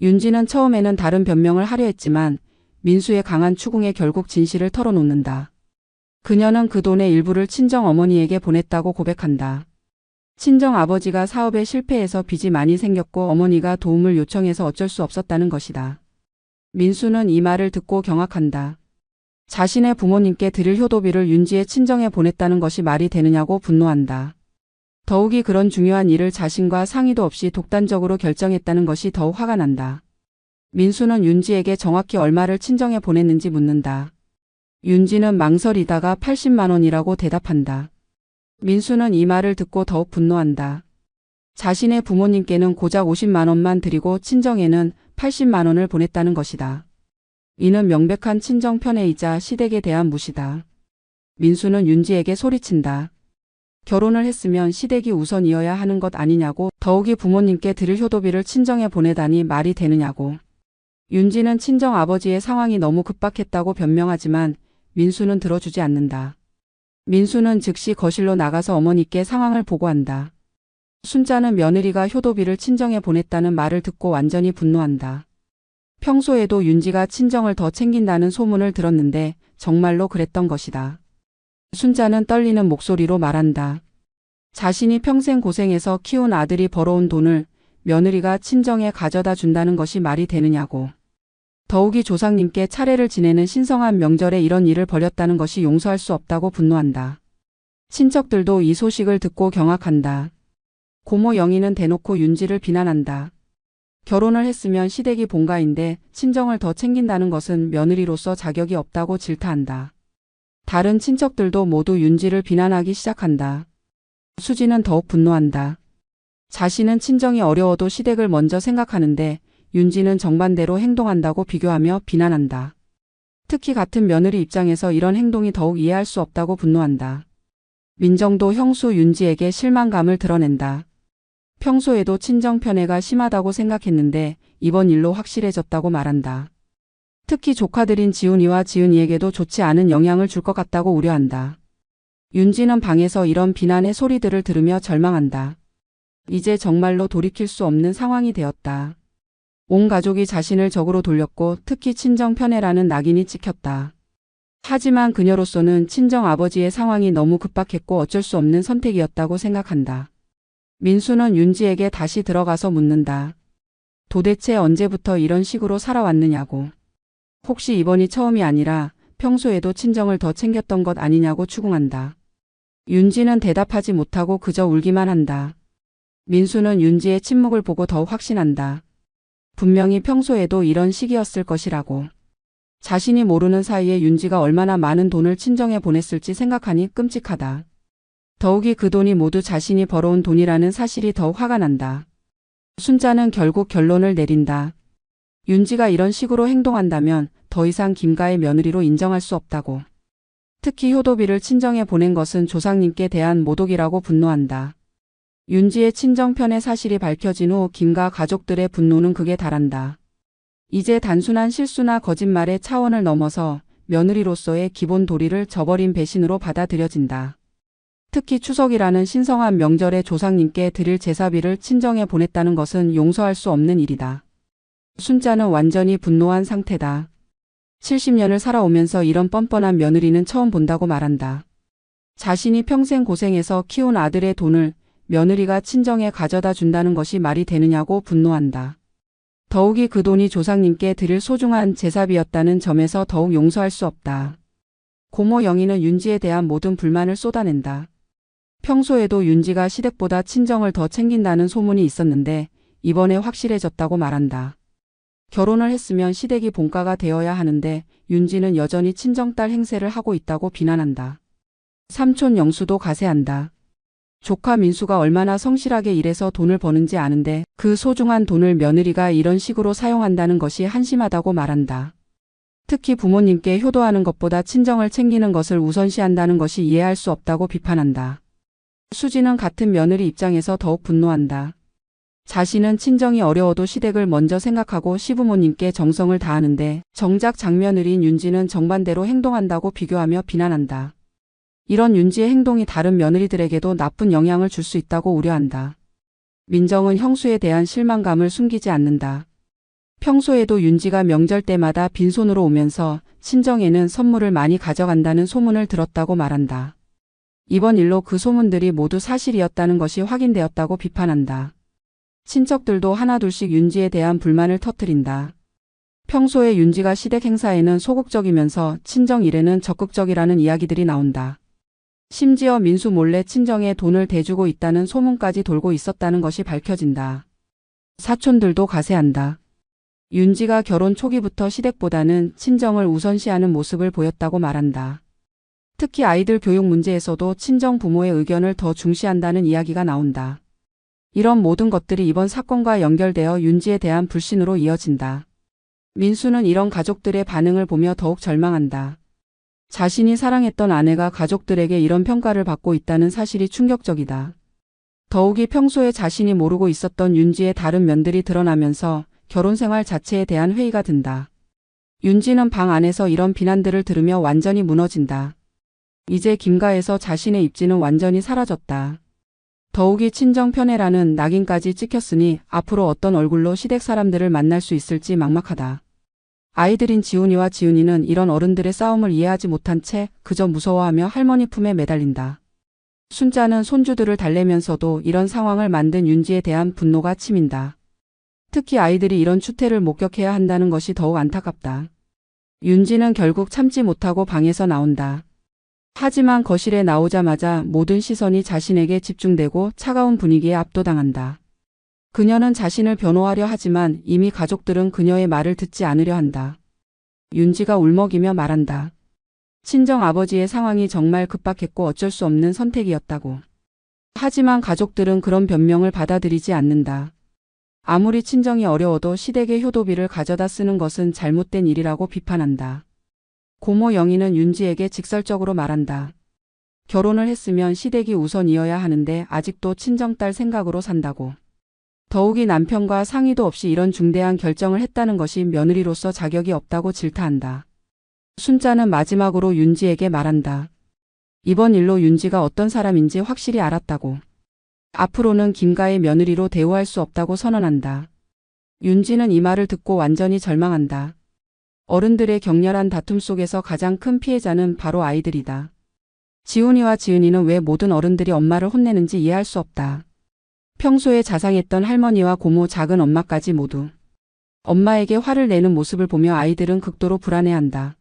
윤지는 처음에는 다른 변명을 하려 했지만 민수의 강한 추궁에 결국 진실을 털어놓는다. 그녀는 그 돈의 일부를 친정 어머니에게 보냈다고 고백한다. 친정 아버지가 사업에 실패해서 빚이 많이 생겼고 어머니가 도움을 요청해서 어쩔 수 없었다는 것이다. 민수는 이 말을 듣고 경악한다. 자신의 부모님께 드릴 효도비를 윤지의 친정에 보냈다는 것이 말이 되느냐고 분노한다. 더욱이 그런 중요한 일을 자신과 상의도 없이 독단적으로 결정했다는 것이 더욱 화가 난다. 민수는 윤지에게 정확히 얼마를 친정에 보냈는지 묻는다. 윤지는 망설이다가 80만 원이라고 대답한다. 민수는 이 말을 듣고 더욱 분노한다. 자신의 부모님께는 고작 50만 원만 드리고 친정에는 80만 원을 보냈다는 것이다. 이는 명백한 친정 편애이자 시댁에 대한 무시다. 민수는 윤지에게 소리친다. 결혼을 했으면 시댁이 우선이어야 하는 것 아니냐고, 더욱이 부모님께 드릴 효도비를 친정에 보내다니 말이 되느냐고. 윤지는 친정 아버지의 상황이 너무 급박했다고 변명하지만 민수는 들어주지 않는다. 민수는 즉시 거실로 나가서 어머니께 상황을 보고한다. 순자는 며느리가 효도비를 친정에 보냈다는 말을 듣고 완전히 분노한다. 평소에도 윤지가 친정을 더 챙긴다는 소문을 들었는데 정말로 그랬던 것이다. 순자는 떨리는 목소리로 말한다. 자신이 평생 고생해서 키운 아들이 벌어온 돈을 며느리가 친정에 가져다 준다는 것이 말이 되느냐고. 더욱이 조상님께 차례를 지내는 신성한 명절에 이런 일을 벌였다는 것이 용서할 수 없다고 분노한다. 친척들도 이 소식을 듣고 경악한다. 고모 영희는 대놓고 윤지를 비난한다. 결혼을 했으면 시댁이 본가인데 친정을 더 챙긴다는 것은 며느리로서 자격이 없다고 질타한다. 다른 친척들도 모두 윤지를 비난하기 시작한다. 수지는 더욱 분노한다. 자신은 친정이 어려워도 시댁을 먼저 생각하는데 윤지는 정반대로 행동한다고 비교하며 비난한다. 특히 같은 며느리 입장에서 이런 행동이 더욱 이해할 수 없다고 분노한다. 민정도 형수 윤지에게 실망감을 드러낸다. 평소에도 친정 편애가 심하다고 생각했는데 이번 일로 확실해졌다고 말한다. 특히 조카들인 지훈이와 지은이에게도 좋지 않은 영향을 줄 것 같다고 우려한다. 윤지는 방에서 이런 비난의 소리들을 들으며 절망한다. 이제 정말로 돌이킬 수 없는 상황이 되었다. 온 가족이 자신을 적으로 돌렸고 특히 친정 편애라는 낙인이 찍혔다. 하지만 그녀로서는 친정 아버지의 상황이 너무 급박했고 어쩔 수 없는 선택이었다고 생각한다. 민수는 윤지에게 다시 들어가서 묻는다. 도대체 언제부터 이런 식으로 살아왔느냐고. 혹시 이번이 처음이 아니라 평소에도 친정을 더 챙겼던 것 아니냐고 추궁한다. 윤지는 대답하지 못하고 그저 울기만 한다. 민수는 윤지의 침묵을 보고 더욱 확신한다. 분명히 평소에도 이런 식이었을 것이라고. 자신이 모르는 사이에 윤지가 얼마나 많은 돈을 친정에 보냈을지 생각하니 끔찍하다. 더욱이 그 돈이 모두 자신이 벌어온 돈이라는 사실이 더욱 화가 난다. 순자는 결국 결론을 내린다. 윤지가 이런 식으로 행동한다면 더 이상 김가의 며느리로 인정할 수 없다고. 특히 효도비를 친정에 보낸 것은 조상님께 대한 모독이라고 분노한다. 윤지의 친정 편의 사실이 밝혀진 후 김가 가족들의 분노는 극에 달한다. 이제 단순한 실수나 거짓말의 차원을 넘어서 며느리로서의 기본 도리를 저버린 배신으로 받아들여진다. 특히 추석이라는 신성한 명절에 조상님께 드릴 제사비를 친정에 보냈다는 것은 용서할 수 없는 일이다. 순자는 완전히 분노한 상태다. 70년을 살아오면서 이런 뻔뻔한 며느리는 처음 본다고 말한다. 자신이 평생 고생해서 키운 아들의 돈을 며느리가 친정에 가져다 준다는 것이 말이 되느냐고 분노한다. 더욱이 그 돈이 조상님께 드릴 소중한 제사비였다는 점에서 더욱 용서할 수 없다. 고모 영희는 윤지에 대한 모든 불만을 쏟아낸다. 평소에도 윤지가 시댁보다 친정을 더 챙긴다는 소문이 있었는데 이번에 확실해졌다고 말한다. 결혼을 했으면 시댁이 본가가 되어야 하는데 윤지는 여전히 친정딸 행세를 하고 있다고 비난한다. 삼촌 영수도 가세한다. 조카 민수가 얼마나 성실하게 일해서 돈을 버는지 아는데 그 소중한 돈을 며느리가 이런 식으로 사용한다는 것이 한심하다고 말한다. 특히 부모님께 효도하는 것보다 친정을 챙기는 것을 우선시한다는 것이 이해할 수 없다고 비판한다. 수지는 같은 며느리 입장에서 더욱 분노한다. 자신은 친정이 어려워도 시댁을 먼저 생각하고 시부모님께 정성을 다하는데 정작 장며느리인 윤지는 정반대로 행동한다고 비교하며 비난한다. 이런 윤지의 행동이 다른 며느리들에게도 나쁜 영향을 줄 수 있다고 우려한다. 민정은 형수에 대한 실망감을 숨기지 않는다. 평소에도 윤지가 명절 때마다 빈손으로 오면서 친정에는 선물을 많이 가져간다는 소문을 들었다고 말한다. 이번 일로 그 소문들이 모두 사실이었다는 것이 확인되었다고 비판한다. 친척들도 하나둘씩 윤지에 대한 불만을 터뜨린다. 평소에 윤지가 시댁 행사에는 소극적이면서 친정 일에는 적극적이라는 이야기들이 나온다. 심지어 민수 몰래 친정에 돈을 대주고 있다는 소문까지 돌고 있었다는 것이 밝혀진다. 사촌들도 가세한다. 윤지가 결혼 초기부터 시댁보다는 친정을 우선시하는 모습을 보였다고 말한다. 특히 아이들 교육 문제에서도 친정 부모의 의견을 더 중시한다는 이야기가 나온다. 이런 모든 것들이 이번 사건과 연결되어 윤지에 대한 불신으로 이어진다. 민수는 이런 가족들의 반응을 보며 더욱 절망한다. 자신이 사랑했던 아내가 가족들에게 이런 평가를 받고 있다는 사실이 충격적이다. 더욱이 평소에 자신이 모르고 있었던 윤지의 다른 면들이 드러나면서 결혼 생활 자체에 대한 회의가 든다. 윤지는 방 안에서 이런 비난들을 들으며 완전히 무너진다. 이제 김가에서 자신의 입지는 완전히 사라졌다. 더욱이 친정 편애라는 낙인까지 찍혔으니 앞으로 어떤 얼굴로 시댁 사람들을 만날 수 있을지 막막하다. 아이들인 지훈이와 지은이는 이런 어른들의 싸움을 이해하지 못한 채 그저 무서워하며 할머니 품에 매달린다. 순자는 손주들을 달래면서도 이런 상황을 만든 윤지에 대한 분노가 치민다. 특히 아이들이 이런 추태를 목격해야 한다는 것이 더욱 안타깝다. 윤지는 결국 참지 못하고 방에서 나온다. 하지만 거실에 나오자마자 모든 시선이 자신에게 집중되고 차가운 분위기에 압도당한다. 그녀는 자신을 변호하려 하지만 이미 가족들은 그녀의 말을 듣지 않으려 한다. 윤지가 울먹이며 말한다. 친정 아버지의 상황이 정말 급박했고 어쩔 수 없는 선택이었다고. 하지만 가족들은 그런 변명을 받아들이지 않는다. 아무리 친정이 어려워도 시댁의 효도비를 가져다 쓰는 것은 잘못된 일이라고 비판한다. 고모 영희는 윤지에게 직설적으로 말한다. 결혼을 했으면 시댁이 우선이어야 하는데 아직도 친정딸 생각으로 산다고. 더욱이 남편과 상의도 없이 이런 중대한 결정을 했다는 것이 며느리로서 자격이 없다고 질타한다. 순자는 마지막으로 윤지에게 말한다. 이번 일로 윤지가 어떤 사람인지 확실히 알았다고. 앞으로는 김가의 며느리로 대우할 수 없다고 선언한다. 윤지는 이 말을 듣고 완전히 절망한다. 어른들의 격렬한 다툼 속에서 가장 큰 피해자는 바로 아이들이다. 지훈이와 지은이는 왜 모든 어른들이 엄마를 혼내는지 이해할 수 없다. 평소에 자상했던 할머니와 고모, 작은 엄마까지 모두 엄마에게 화를 내는 모습을 보며 아이들은 극도로 불안해한다.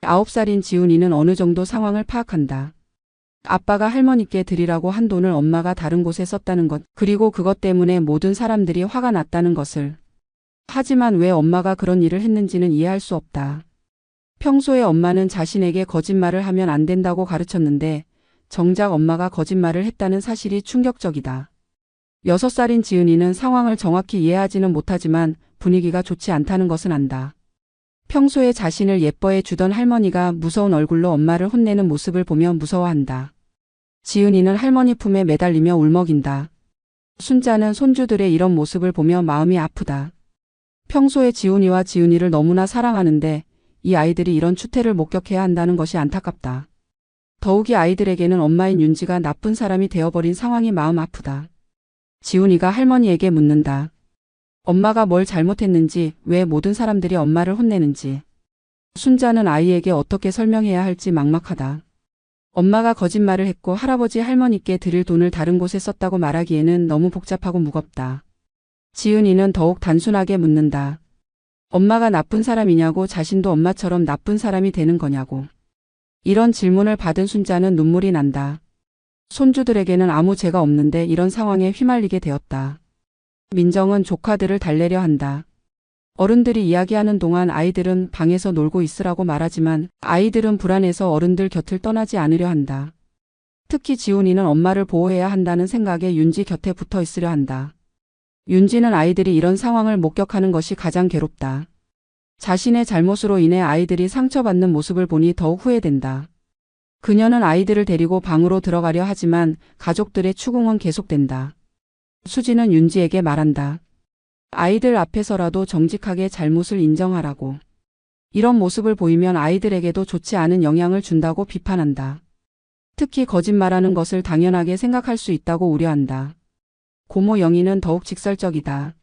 9살인 지훈이는 어느 정도 상황을 파악한다. 아빠가 할머니께 드리라고 한 돈을 엄마가 다른 곳에 썼다는 것, 그리고 그것 때문에 모든 사람들이 화가 났다는 것을. 하지만 왜 엄마가 그런 일을 했는지는 이해할 수 없다. 평소에 엄마는 자신에게 거짓말을 하면 안 된다고 가르쳤는데 정작 엄마가 거짓말을 했다는 사실이 충격적이다. 6살인 지은이는 상황을 정확히 이해하지는 못하지만 분위기가 좋지 않다는 것은 안다. 평소에 자신을 예뻐해 주던 할머니가 무서운 얼굴로 엄마를 혼내는 모습을 보며 무서워한다. 지은이는 할머니 품에 매달리며 울먹인다. 순자는 손주들의 이런 모습을 보며 마음이 아프다. 평소에 지훈이와 지은이를 너무나 사랑하는데 이 아이들이 이런 추태를 목격해야 한다는 것이 안타깝다. 더욱이 아이들에게는 엄마인 윤지가 나쁜 사람이 되어버린 상황이 마음 아프다. 지훈이가 할머니에게 묻는다. 엄마가 뭘 잘못했는지, 왜 모든 사람들이 엄마를 혼내는지. 순자는 아이에게 어떻게 설명해야 할지 막막하다. 엄마가 거짓말을 했고 할아버지 할머니께 드릴 돈을 다른 곳에 썼다고 말하기에는 너무 복잡하고 무겁다. 지은이는 더욱 단순하게 묻는다. 엄마가 나쁜 사람이냐고, 자신도 엄마처럼 나쁜 사람이 되는 거냐고. 이런 질문을 받은 순자는 눈물이 난다. 손주들에게는 아무 죄가 없는데 이런 상황에 휘말리게 되었다. 민정은 조카들을 달래려 한다. 어른들이 이야기하는 동안 아이들은 방에서 놀고 있으라고 말하지만 아이들은 불안해서 어른들 곁을 떠나지 않으려 한다. 특히 지훈이는 엄마를 보호해야 한다는 생각에 윤지 곁에 붙어 있으려 한다. 윤지는 아이들이 이런 상황을 목격하는 것이 가장 괴롭다. 자신의 잘못으로 인해 아이들이 상처받는 모습을 보니 더욱 후회된다. 그녀는 아이들을 데리고 방으로 들어가려 하지만 가족들의 추궁은 계속된다. 수지는 윤지에게 말한다. 아이들 앞에서라도 정직하게 잘못을 인정하라고. 이런 모습을 보이면 아이들에게도 좋지 않은 영향을 준다고 비판한다. 특히 거짓말하는 것을 당연하게 생각할 수 있다고 우려한다. 고모 영희는 더욱 직설적이다.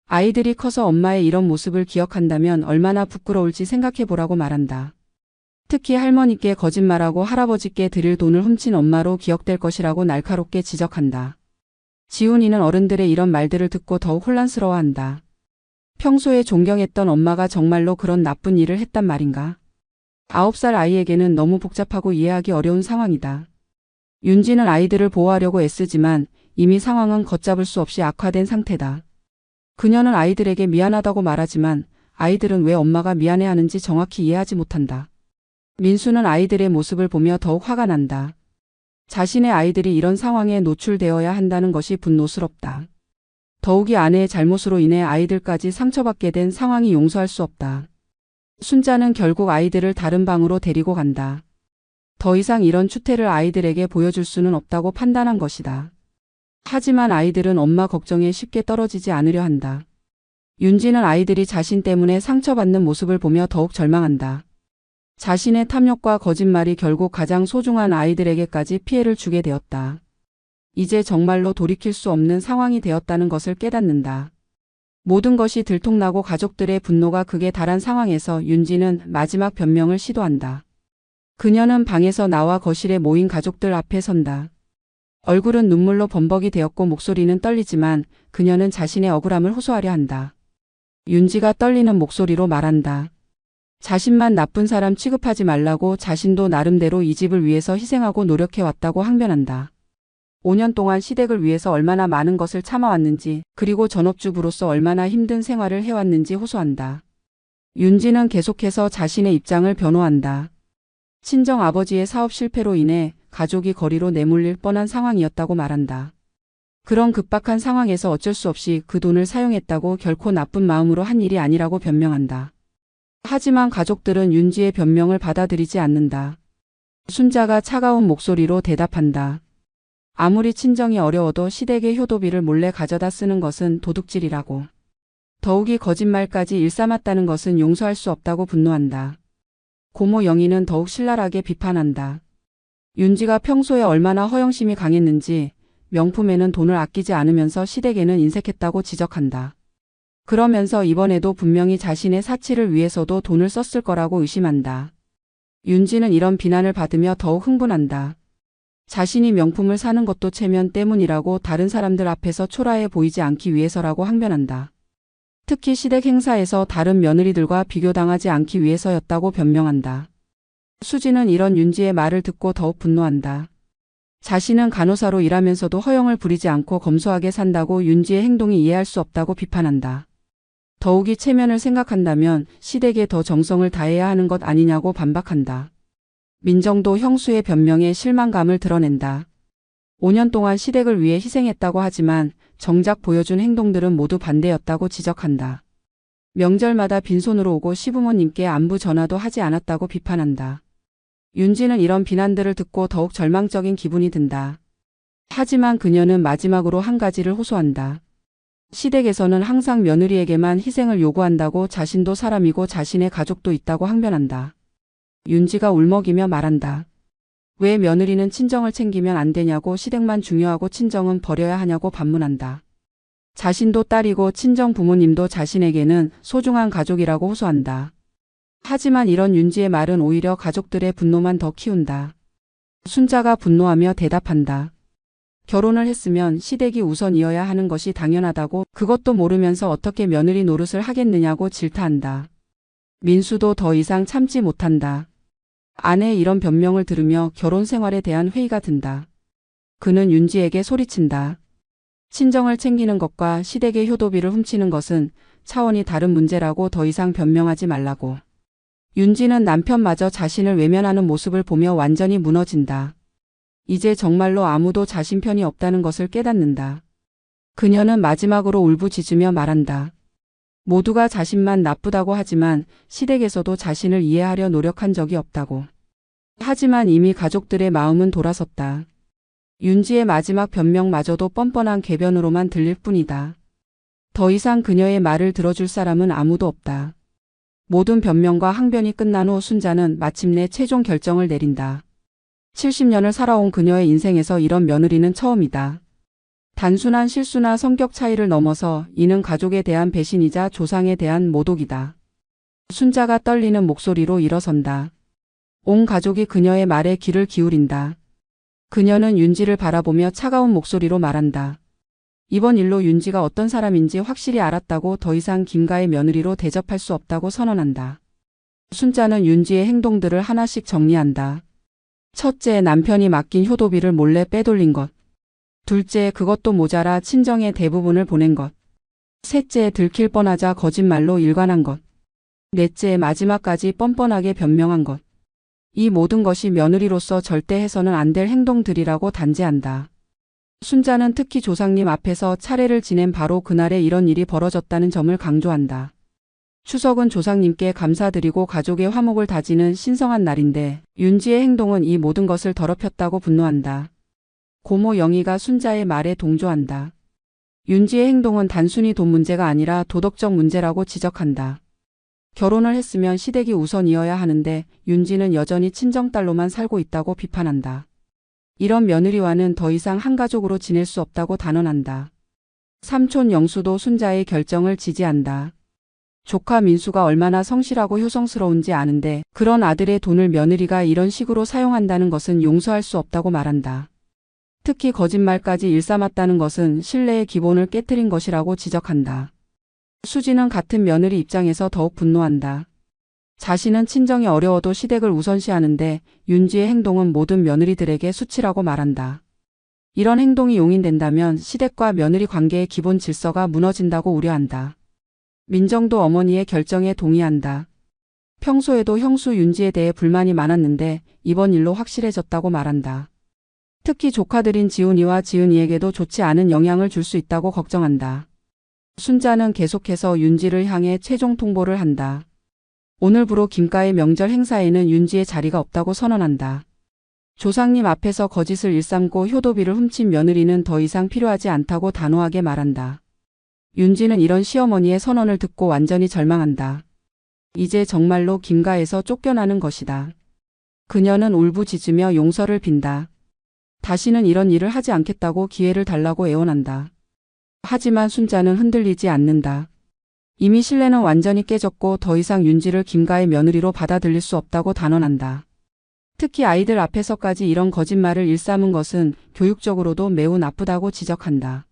아이들이 커서 엄마의 이런 모습을 기억한다면 얼마나 부끄러울지 생각해보라고 말한다. 특히 할머니께 거짓말하고 할아버지께 드릴 돈을 훔친 엄마로 기억될 것이라고 날카롭게 지적한다. 지훈이는 어른들의 이런 말들을 듣고 더욱 혼란스러워한다. 평소에 존경했던 엄마가 정말로 그런 나쁜 일을 했단 말인가? 9살 아이에게는 너무 복잡하고 이해하기 어려운 상황이다. 윤지는 아이들을 보호하려고 애쓰지만 이미 상황은 걷잡을 수 없이 악화된 상태다. 그녀는 아이들에게 미안하다고 말하지만 아이들은 왜 엄마가 미안해하는지 정확히 이해하지 못한다. 민수는 아이들의 모습을 보며 더욱 화가 난다. 자신의 아이들이 이런 상황에 노출되어야 한다는 것이 분노스럽다. 더욱이 아내의 잘못으로 인해 아이들까지 상처받게 된 상황이 용서할 수 없다. 순자는 결국 아이들을 다른 방으로 데리고 간다. 더 이상 이런 추태를 아이들에게 보여줄 수는 없다고 판단한 것이다. 하지만 아이들은 엄마 걱정에 쉽게 떨어지지 않으려 한다. 윤지는 아이들이 자신 때문에 상처받는 모습을 보며 더욱 절망한다. 자신의 탐욕과 거짓말이 결국 가장 소중한 아이들에게까지 피해를 주게 되었다. 이제 정말로 돌이킬 수 없는 상황이 되었다는 것을 깨닫는다. 모든 것이 들통나고 가족들의 분노가 극에 달한 상황에서 윤지는 마지막 변명을 시도한다. 그녀는 방에서 나와 거실에 모인 가족들 앞에 선다. 얼굴은 눈물로 범벅이 되었고 목소리는 떨리지만 그녀는 자신의 억울함을 호소하려 한다. 윤지가 떨리는 목소리로 말한다. 자신만 나쁜 사람 취급하지 말라고 자신도 나름대로 이 집을 위해서 희생하고 노력해왔다고 항변한다. 5년 동안 시댁을 위해서 얼마나 많은 것을 참아왔는지 그리고 전업주부로서 얼마나 힘든 생활을 해왔는지 호소한다. 윤지는 계속해서 자신의 입장을 변호한다. 친정 아버지의 사업 실패로 인해 가족이 거리로 내몰릴 뻔한 상황이었다고 말한다. 그런 급박한 상황에서 어쩔 수 없이 그 돈을 사용했다고 결코 나쁜 마음으로 한 일이 아니라고 변명한다. 하지만 가족들은 윤지의 변명을 받아들이지 않는다. 순자가 차가운 목소리로 대답한다. 아무리 친정이 어려워도 시댁의 효도비를 몰래 가져다 쓰는 것은 도둑질이라고. 더욱이 거짓말까지 일삼았다는 것은 용서할 수 없다고 분노한다. 고모 영희는 더욱 신랄하게 비판한다. 윤지가 평소에 얼마나 허영심이 강했는지 명품에는 돈을 아끼지 않으면서 시댁에는 인색했다고 지적한다. 그러면서 이번에도 분명히 자신의 사치를 위해서도 돈을 썼을 거라고 의심한다. 윤지는 이런 비난을 받으며 더욱 흥분한다. 자신이 명품을 사는 것도 체면 때문이라고 다른 사람들 앞에서 초라해 보이지 않기 위해서라고 항변한다. 특히 시댁 행사에서 다른 며느리들과 비교당하지 않기 위해서였다고 변명한다. 수지는 이런 윤지의 말을 듣고 더욱 분노한다. 자신은 간호사로 일하면서도 허영을 부리지 않고 검소하게 산다고 윤지의 행동이 이해할 수 없다고 비판한다. 더욱이 체면을 생각한다면 시댁에 더 정성을 다해야 하는 것 아니냐고 반박한다. 민정도 형수의 변명에 실망감을 드러낸다. 5년 동안 시댁을 위해 희생했다고 하지만 정작 보여준 행동들은 모두 반대였다고 지적한다. 명절마다 빈손으로 오고 시부모님께 안부 전화도 하지 않았다고 비판한다. 윤지는 이런 비난들을 듣고 더욱 절망적인 기분이 든다. 하지만 그녀는 마지막으로 한 가지를 호소한다. 시댁에서는 항상 며느리에게만 희생을 요구한다고 자신도 사람이고 자신의 가족도 있다고 항변한다. 윤지가 울먹이며 말한다. 왜 며느리는 친정을 챙기면 안 되냐고 시댁만 중요하고 친정은 버려야 하냐고 반문한다. 자신도 딸이고 친정 부모님도 자신에게는 소중한 가족이라고 호소한다. 하지만 이런 윤지의 말은 오히려 가족들의 분노만 더 키운다. 순자가 분노하며 대답한다. 결혼을 했으면 시댁이 우선이어야 하는 것이 당연하다고 그것도 모르면서 어떻게 며느리 노릇을 하겠느냐고 질타한다. 민수도 더 이상 참지 못한다. 아내의 이런 변명을 들으며 결혼 생활에 대한 회의가 든다. 그는 윤지에게 소리친다. 친정을 챙기는 것과 시댁의 효도비를 훔치는 것은 차원이 다른 문제라고 더 이상 변명하지 말라고. 윤지는 남편마저 자신을 외면하는 모습을 보며 완전히 무너진다. 이제 정말로 아무도 자신 편이 없다는 것을 깨닫는다. 그녀는 마지막으로 울부짖으며 말한다. 모두가 자신만 나쁘다고 하지만 시댁에서도 자신을 이해하려 노력한 적이 없다고. 하지만 이미 가족들의 마음은 돌아섰다. 윤지의 마지막 변명마저도 뻔뻔한 궤변으로만 들릴 뿐이다. 더 이상 그녀의 말을 들어줄 사람은 아무도 없다. 모든 변명과 항변이 끝난 후 순자는 마침내 최종 결정을 내린다. 70년을 살아온 그녀의 인생에서 이런 며느리는 처음이다. 단순한 실수나 성격 차이를 넘어서 이는 가족에 대한 배신이자 조상에 대한 모독이다. 순자가 떨리는 목소리로 일어선다. 온 가족이 그녀의 말에 귀를 기울인다. 그녀는 윤지를 바라보며 차가운 목소리로 말한다. 이번 일로 윤지가 어떤 사람인지 확실히 알았다고 더 이상 김가의 며느리로 대접할 수 없다고 선언한다. 순자는 윤지의 행동들을 하나씩 정리한다. 첫째, 남편이 맡긴 효도비를 몰래 빼돌린 것. 둘째, 그것도 모자라 친정의 대부분을 보낸 것. 셋째, 들킬 뻔하자 거짓말로 일관한 것. 넷째, 마지막까지 뻔뻔하게 변명한 것. 이 모든 것이 며느리로서 절대 해서는 안 될 행동들이라고 단죄한다. 순자는 특히 조상님 앞에서 차례를 지낸 바로 그날에 이런 일이 벌어졌다는 점을 강조한다. 추석은 조상님께 감사드리고 가족의 화목을 다지는 신성한 날인데 윤지의 행동은 이 모든 것을 더럽혔다고 분노한다. 고모 영희가 순자의 말에 동조한다. 윤지의 행동은 단순히 돈 문제가 아니라 도덕적 문제라고 지적한다. 결혼을 했으면 시댁이 우선이어야 하는데 윤지는 여전히 친정딸로만 살고 있다고 비판한다. 이런 며느리와는 더 이상 한 가족으로 지낼 수 없다고 단언한다. 삼촌 영수도 순자의 결정을 지지한다. 조카 민수가 얼마나 성실하고 효성스러운지 아는데 그런 아들의 돈을 며느리가 이런 식으로 사용한다는 것은 용서할 수 없다고 말한다. 특히 거짓말까지 일삼았다는 것은 신뢰의 기본을 깨트린 것이라고 지적한다. 수지는 같은 며느리 입장에서 더욱 분노한다. 자신은 친정이 어려워도 시댁을 우선시하는데 윤지의 행동은 모든 며느리들에게 수치라고 말한다. 이런 행동이 용인된다면 시댁과 며느리 관계의 기본 질서가 무너진다고 우려한다. 민정도 어머니의 결정에 동의한다. 평소에도 형수 윤지에 대해 불만이 많았는데 이번 일로 확실해졌다고 말한다. 특히 조카들인 지훈이와 지은이에게도 좋지 않은 영향을 줄 수 있다고 걱정한다. 순자는 계속해서 윤지를 향해 최종 통보를 한다. 오늘부로 김가의 명절 행사에는 윤지의 자리가 없다고 선언한다. 조상님 앞에서 거짓을 일삼고 효도비를 훔친 며느리는 더 이상 필요하지 않다고 단호하게 말한다. 윤지는 이런 시어머니의 선언을 듣고 완전히 절망한다. 이제 정말로 김가에서 쫓겨나는 것이다. 그녀는 울부짖으며 용서를 빈다. 다시는 이런 일을 하지 않겠다고 기회를 달라고 애원한다. 하지만 순자는 흔들리지 않는다. 이미 신뢰는 완전히 깨졌고 더 이상 윤지를 김가의 며느리로 받아들일 수 없다고 단언한다. 특히 아이들 앞에서까지 이런 거짓말을 일삼은 것은 교육적으로도 매우 나쁘다고 지적한다.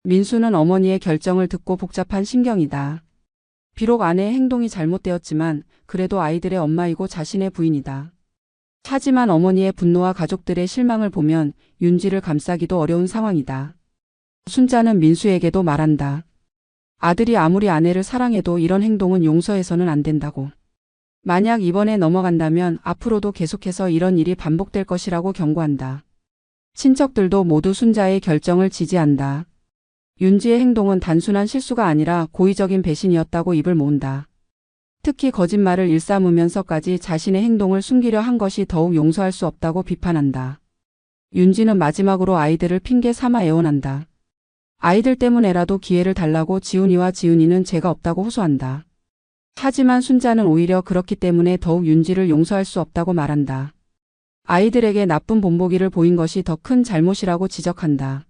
민수는 어머니의 결정을 듣고 복잡한 심경이다. 비록 아내의 행동이 잘못되었지만 그래도 아이들의 엄마이고 자신의 부인이다. 하지만 어머니의 분노와 가족들의 실망을 보면 윤지를 감싸기도 어려운 상황이다. 순자는 민수에게도 말한다. 아들이 아무리 아내를 사랑해도 이런 행동은 용서해서는 안 된다고. 만약 이번에 넘어간다면 앞으로도 계속해서 이런 일이 반복될 것이라고 경고한다. 친척들도 모두 순자의 결정을 지지한다. 윤지의 행동은 단순한 실수가 아니라 고의적인 배신이었다고 입을 모은다. 특히 거짓말을 일삼으면서까지 자신의 행동을 숨기려 한 것이 더욱 용서할 수 없다고 비판한다. 윤지는 마지막으로 아이들을 핑계 삼아 애원한다. 아이들 때문에라도 기회를 달라고 지훈이와 지은이는 죄가 없다고 호소한다. 하지만 순자는 오히려 그렇기 때문에 더욱 윤지를 용서할 수 없다고 말한다. 아이들에게 나쁜 본보기를 보인 것이 더 큰 잘못이라고 지적한다.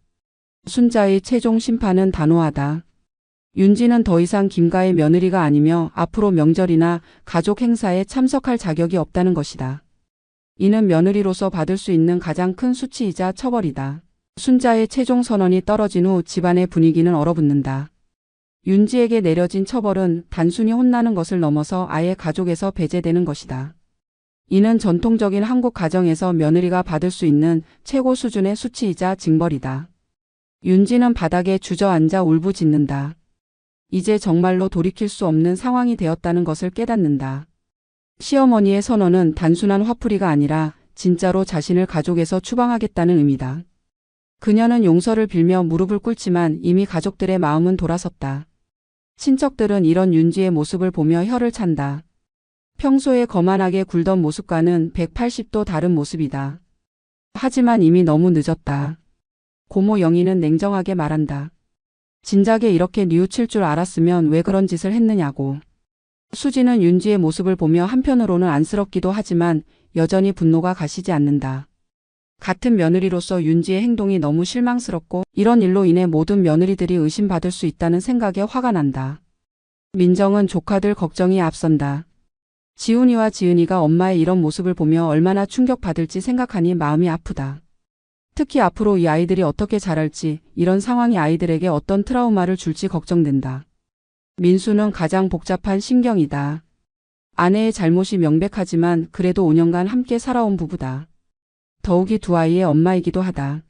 순자의 최종 심판은 단호하다. 윤지는 더 이상 김가의 며느리가 아니며 앞으로 명절이나 가족 행사에 참석할 자격이 없다는 것이다. 이는 며느리로서 받을 수 있는 가장 큰 수치이자 처벌이다. 순자의 최종 선언이 떨어진 후 집안의 분위기는 얼어붙는다. 윤지에게 내려진 처벌은 단순히 혼나는 것을 넘어서 아예 가족에서 배제되는 것이다. 이는 전통적인 한국 가정에서 며느리가 받을 수 있는 최고 수준의 수치이자 징벌이다. 윤지는 바닥에 주저앉아 울부짖는다. 이제 정말로 돌이킬 수 없는 상황이 되었다는 것을 깨닫는다. 시어머니의 선언은 단순한 화풀이가 아니라 진짜로 자신을 가족에서 추방하겠다는 의미다. 그녀는 용서를 빌며 무릎을 꿇지만 이미 가족들의 마음은 돌아섰다. 친척들은 이런 윤지의 모습을 보며 혀를 찬다. 평소에 거만하게 굴던 모습과는 180도 다른 모습이다. 하지만 이미 너무 늦었다. 고모 영희는 냉정하게 말한다. 진작에 이렇게 뉘우칠 줄 알았으면 왜 그런 짓을 했느냐고. 수지는 윤지의 모습을 보며 한편으로는 안쓰럽기도 하지만 여전히 분노가 가시지 않는다. 같은 며느리로서 윤지의 행동이 너무 실망스럽고 이런 일로 인해 모든 며느리들이 의심받을 수 있다는 생각에 화가 난다. 민정은 조카들 걱정이 앞선다. 지훈이와 지은이가 엄마의 이런 모습을 보며 얼마나 충격받을지 생각하니 마음이 아프다. 특히 앞으로 이 아이들이 어떻게 자랄지, 이런 상황이 아이들에게 어떤 트라우마를 줄지 걱정된다. 민수는 가장 복잡한 심경이다. 아내의 잘못이 명백하지만 그래도 5년간 함께 살아온 부부다. 더욱이 두 아이의 엄마이기도 하다.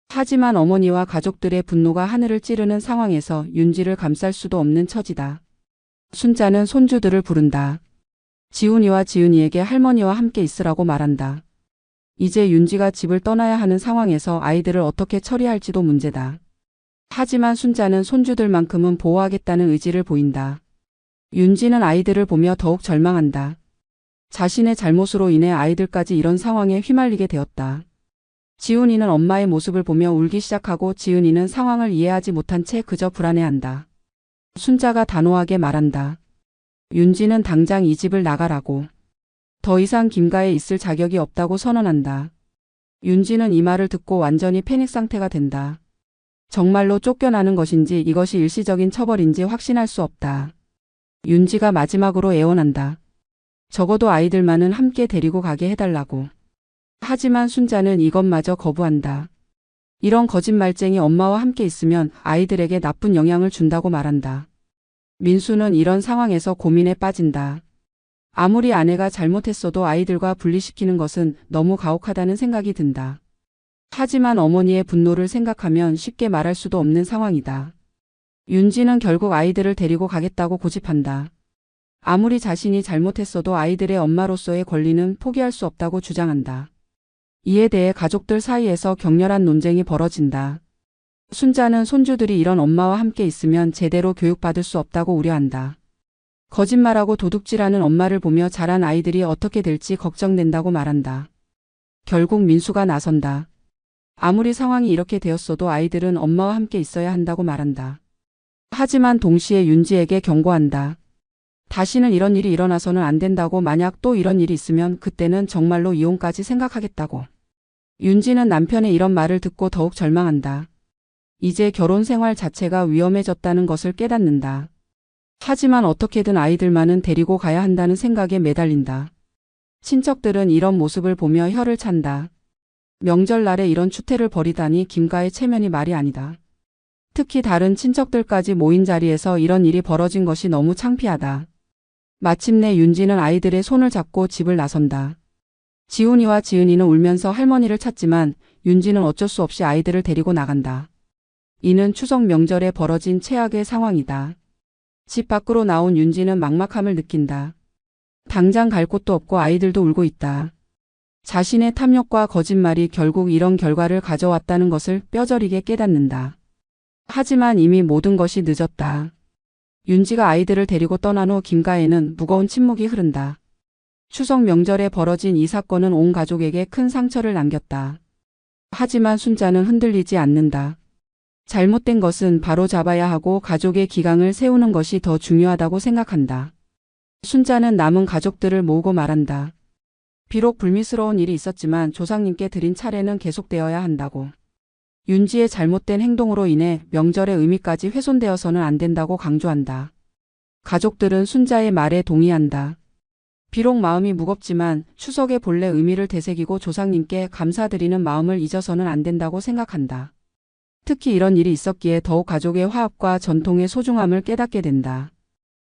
하지만 어머니와 가족들의 분노가 하늘을 찌르는 상황에서 윤지를 감쌀 수도 없는 처지다. 순자는 손주들을 부른다. 지훈이와 지은이에게 할머니와 함께 있으라고 말한다. 이제 윤지가 집을 떠나야 하는 상황에서 아이들을 어떻게 처리할지도 문제다. 하지만 순자는 손주들만큼은 보호하겠다는 의지를 보인다. 윤지는 아이들을 보며 더욱 절망한다. 자신의 잘못으로 인해 아이들까지 이런 상황에 휘말리게 되었다. 지훈이는 엄마의 모습을 보며 울기 시작하고 지은이는 상황을 이해하지 못한 채 그저 불안해한다. 순자가 단호하게 말한다. 윤지는 당장 이 집을 나가라고. 더 이상 김가에 있을 자격이 없다고 선언한다. 윤지는 이 말을 듣고 완전히 패닉 상태가 된다. 정말로 쫓겨나는 것인지 이것이 일시적인 처벌인지 확신할 수 없다. 윤지가 마지막으로 애원한다. 적어도 아이들만은 함께 데리고 가게 해달라고. 하지만 순자는 이것마저 거부한다. 이런 거짓말쟁이 엄마와 함께 있으면 아이들에게 나쁜 영향을 준다고 말한다. 민수는 이런 상황에서 고민에 빠진다. 아무리 아내가 잘못했어도 아이들과 분리시키는 것은 너무 가혹하다는 생각이 든다. 하지만 어머니의 분노를 생각하면 쉽게 말할 수도 없는 상황이다. 윤지는 결국 아이들을 데리고 가겠다고 고집한다. 아무리 자신이 잘못했어도 아이들의 엄마로서의 권리는 포기할 수 없다고 주장한다. 이에 대해 가족들 사이에서 격렬한 논쟁이 벌어진다. 순자는 손주들이 이런 엄마와 함께 있으면 제대로 교육받을 수 없다고 우려한다. 거짓말하고 도둑질하는 엄마를 보며 자란 아이들이 어떻게 될지 걱정된다고 말한다. 결국 민수가 나선다. 아무리 상황이 이렇게 되었어도 아이들은 엄마와 함께 있어야 한다고 말한다. 하지만 동시에 윤지에게 경고한다. 다시는 이런 일이 일어나서는 안 된다고. 만약 또 이런 일이 있으면 그때는 정말로 이혼까지 생각하겠다고. 윤지는 남편의 이런 말을 듣고 더욱 절망한다. 이제 결혼 생활 자체가 위험해졌다는 것을 깨닫는다. 하지만 어떻게든 아이들만은 데리고 가야 한다는 생각에 매달린다. 친척들은 이런 모습을 보며 혀를 찬다. 명절날에 이런 추태를 벌이다니 김가의 체면이 말이 아니다. 특히 다른 친척들까지 모인 자리에서 이런 일이 벌어진 것이 너무 창피하다. 마침내 윤지는 아이들의 손을 잡고 집을 나선다. 지훈이와 지은이는 울면서 할머니를 찾지만 윤지는 어쩔 수 없이 아이들을 데리고 나간다. 이는 추석 명절에 벌어진 최악의 상황이다. 집 밖으로 나온 윤지는 막막함을 느낀다. 당장 갈 곳도 없고 아이들도 울고 있다. 자신의 탐욕과 거짓말이 결국 이런 결과를 가져왔다는 것을 뼈저리게 깨닫는다. 하지만 이미 모든 것이 늦었다. 윤지가 아이들을 데리고 떠난 후 김가에는 무거운 침묵이 흐른다. 추석 명절에 벌어진 이 사건은 온 가족에게 큰 상처를 남겼다. 하지만 순자는 흔들리지 않는다. 잘못된 것은 바로 잡아야 하고 가족의 기강을 세우는 것이 더 중요하다고 생각한다. 순자는 남은 가족들을 모으고 말한다. 비록 불미스러운 일이 있었지만 조상님께 드린 차례는 계속되어야 한다고. 윤지의 잘못된 행동으로 인해 명절의 의미까지 훼손되어서는 안 된다고 강조한다. 가족들은 순자의 말에 동의한다. 비록 마음이 무겁지만 추석의 본래 의미를 되새기고 조상님께 감사드리는 마음을 잊어서는 안 된다고 생각한다. 특히 이런 일이 있었기에 더욱 가족의 화합과 전통의 소중함을 깨닫게 된다.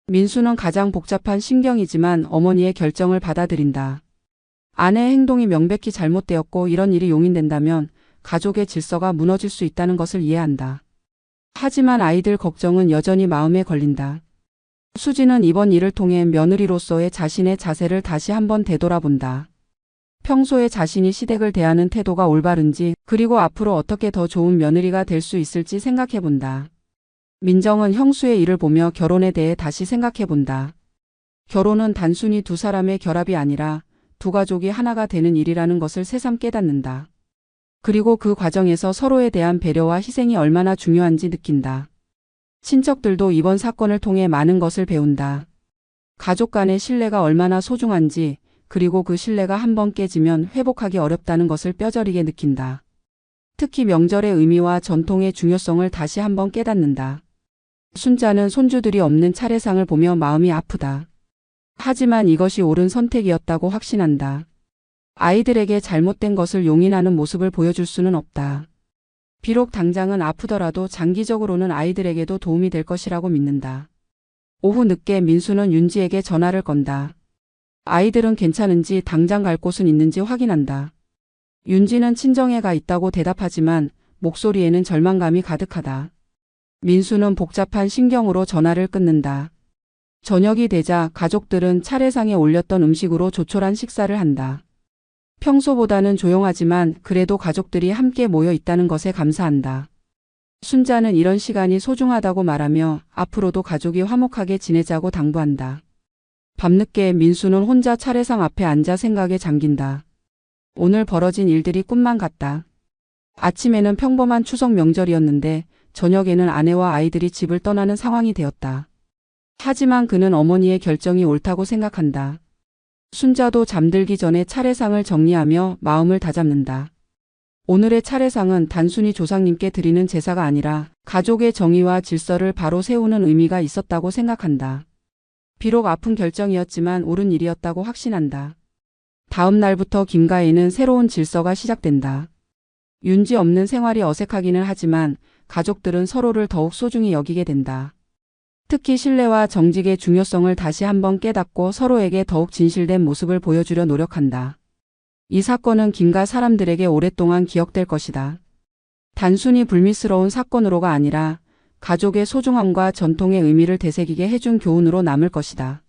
민수는 가장 복잡한 심경이지만 어머니의 결정을 받아들인다. 아내의 행동이 명백히 잘못되었고 이런 일이 용인된다면 가족의 질서가 무너질 수 있다는 것을 이해한다. 하지만 아이들 걱정은 여전히 마음에 걸린다. 수지는 이번 일을 통해 며느리로서의 자신의 자세를 다시 한번 되돌아본다. 평소에 자신이 시댁을 대하는 태도가 올바른지, 그리고 앞으로 어떻게 더 좋은 며느리가 될 수 있을지 생각해본다. 민정은 형수의 일을 보며 결혼에 대해 다시 생각해본다. 결혼은 단순히 두 사람의 결합이 아니라 두 가족이 하나가 되는 일이라는 것을 새삼 깨닫는다. 그리고 그 과정에서 서로에 대한 배려와 희생이 얼마나 중요한지 느낀다. 친척들도 이번 사건을 통해 많은 것을 배운다. 가족 간의 신뢰가 얼마나 소중한지, 그리고 그 신뢰가 한번 깨지면 회복하기 어렵다는 것을 뼈저리게 느낀다. 특히 명절의 의미와 전통의 중요성을 다시 한번 깨닫는다. 순자는 손주들이 없는 차례상을 보며 마음이 아프다. 하지만 이것이 옳은 선택이었다고 확신한다. 아이들에게 잘못된 것을 용인하는 모습을 보여줄 수는 없다. 비록 당장은 아프더라도 장기적으로는 아이들에게도 도움이 될 것이라고 믿는다. 오후 늦게 민수는 윤지에게 전화를 건다. 아이들은 괜찮은지 당장 갈 곳은 있는지 확인한다. 윤지는 친정에 가 있다고 대답하지만 목소리에는 절망감이 가득하다. 민수는 복잡한 심경으로 전화를 끊는다. 저녁이 되자 가족들은 차례상에 올렸던 음식으로 조촐한 식사를 한다. 평소보다는 조용하지만 그래도 가족들이 함께 모여 있다는 것에 감사한다. 순자는 이런 시간이 소중하다고 말하며 앞으로도 가족이 화목하게 지내자고 당부한다. 밤늦게 민수는 혼자 차례상 앞에 앉아 생각에 잠긴다. 오늘 벌어진 일들이 꿈만 같다. 아침에는 평범한 추석 명절이었는데 저녁에는 아내와 아이들이 집을 떠나는 상황이 되었다. 하지만 그는 어머니의 결정이 옳다고 생각한다. 순자도 잠들기 전에 차례상을 정리하며 마음을 다잡는다. 오늘의 차례상은 단순히 조상님께 드리는 제사가 아니라 가족의 정의와 질서를 바로 세우는 의미가 있었다고 생각한다. 비록 아픈 결정이었지만 옳은 일이었다고 확신한다. 다음 날부터 김가에는 새로운 질서가 시작된다. 윤지 없는 생활이 어색하기는 하지만 가족들은 서로를 더욱 소중히 여기게 된다. 특히 신뢰와 정직의 중요성을 다시 한번 깨닫고 서로에게 더욱 진실된 모습을 보여주려 노력한다. 이 사건은 김가 사람들에게 오랫동안 기억될 것이다. 단순히 불미스러운 사건으로가 아니라 가족의 소중함과 전통의 의미를 되새기게 해준 교훈으로 남을 것이다.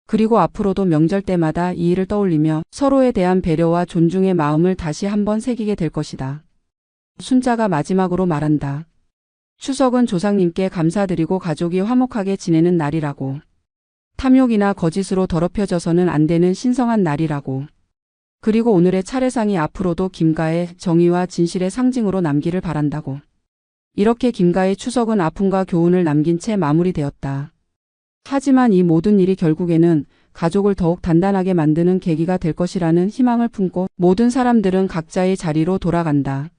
그리고 앞으로도 명절 때마다 이 일을 떠올리며 서로에 대한 배려와 존중의 마음을 다시 한번 새기게 될 것이다. 순자가 마지막으로 말한다. 추석은 조상님께 감사드리고 가족이 화목하게 지내는 날이라고. 탐욕이나 거짓으로 더럽혀져서는 안 되는 신성한 날이라고. 그리고 오늘의 차례상이 앞으로도 김가의 정의와 진실의 상징으로 남기를 바란다고. 이렇게 김가의 추석은 아픔과 교훈을 남긴 채 마무리되었다. 하지만 이 모든 일이 결국에는 가족을 더욱 단단하게 만드는 계기가 될 것이라는 희망을 품고 모든 사람들은 각자의 자리로 돌아간다.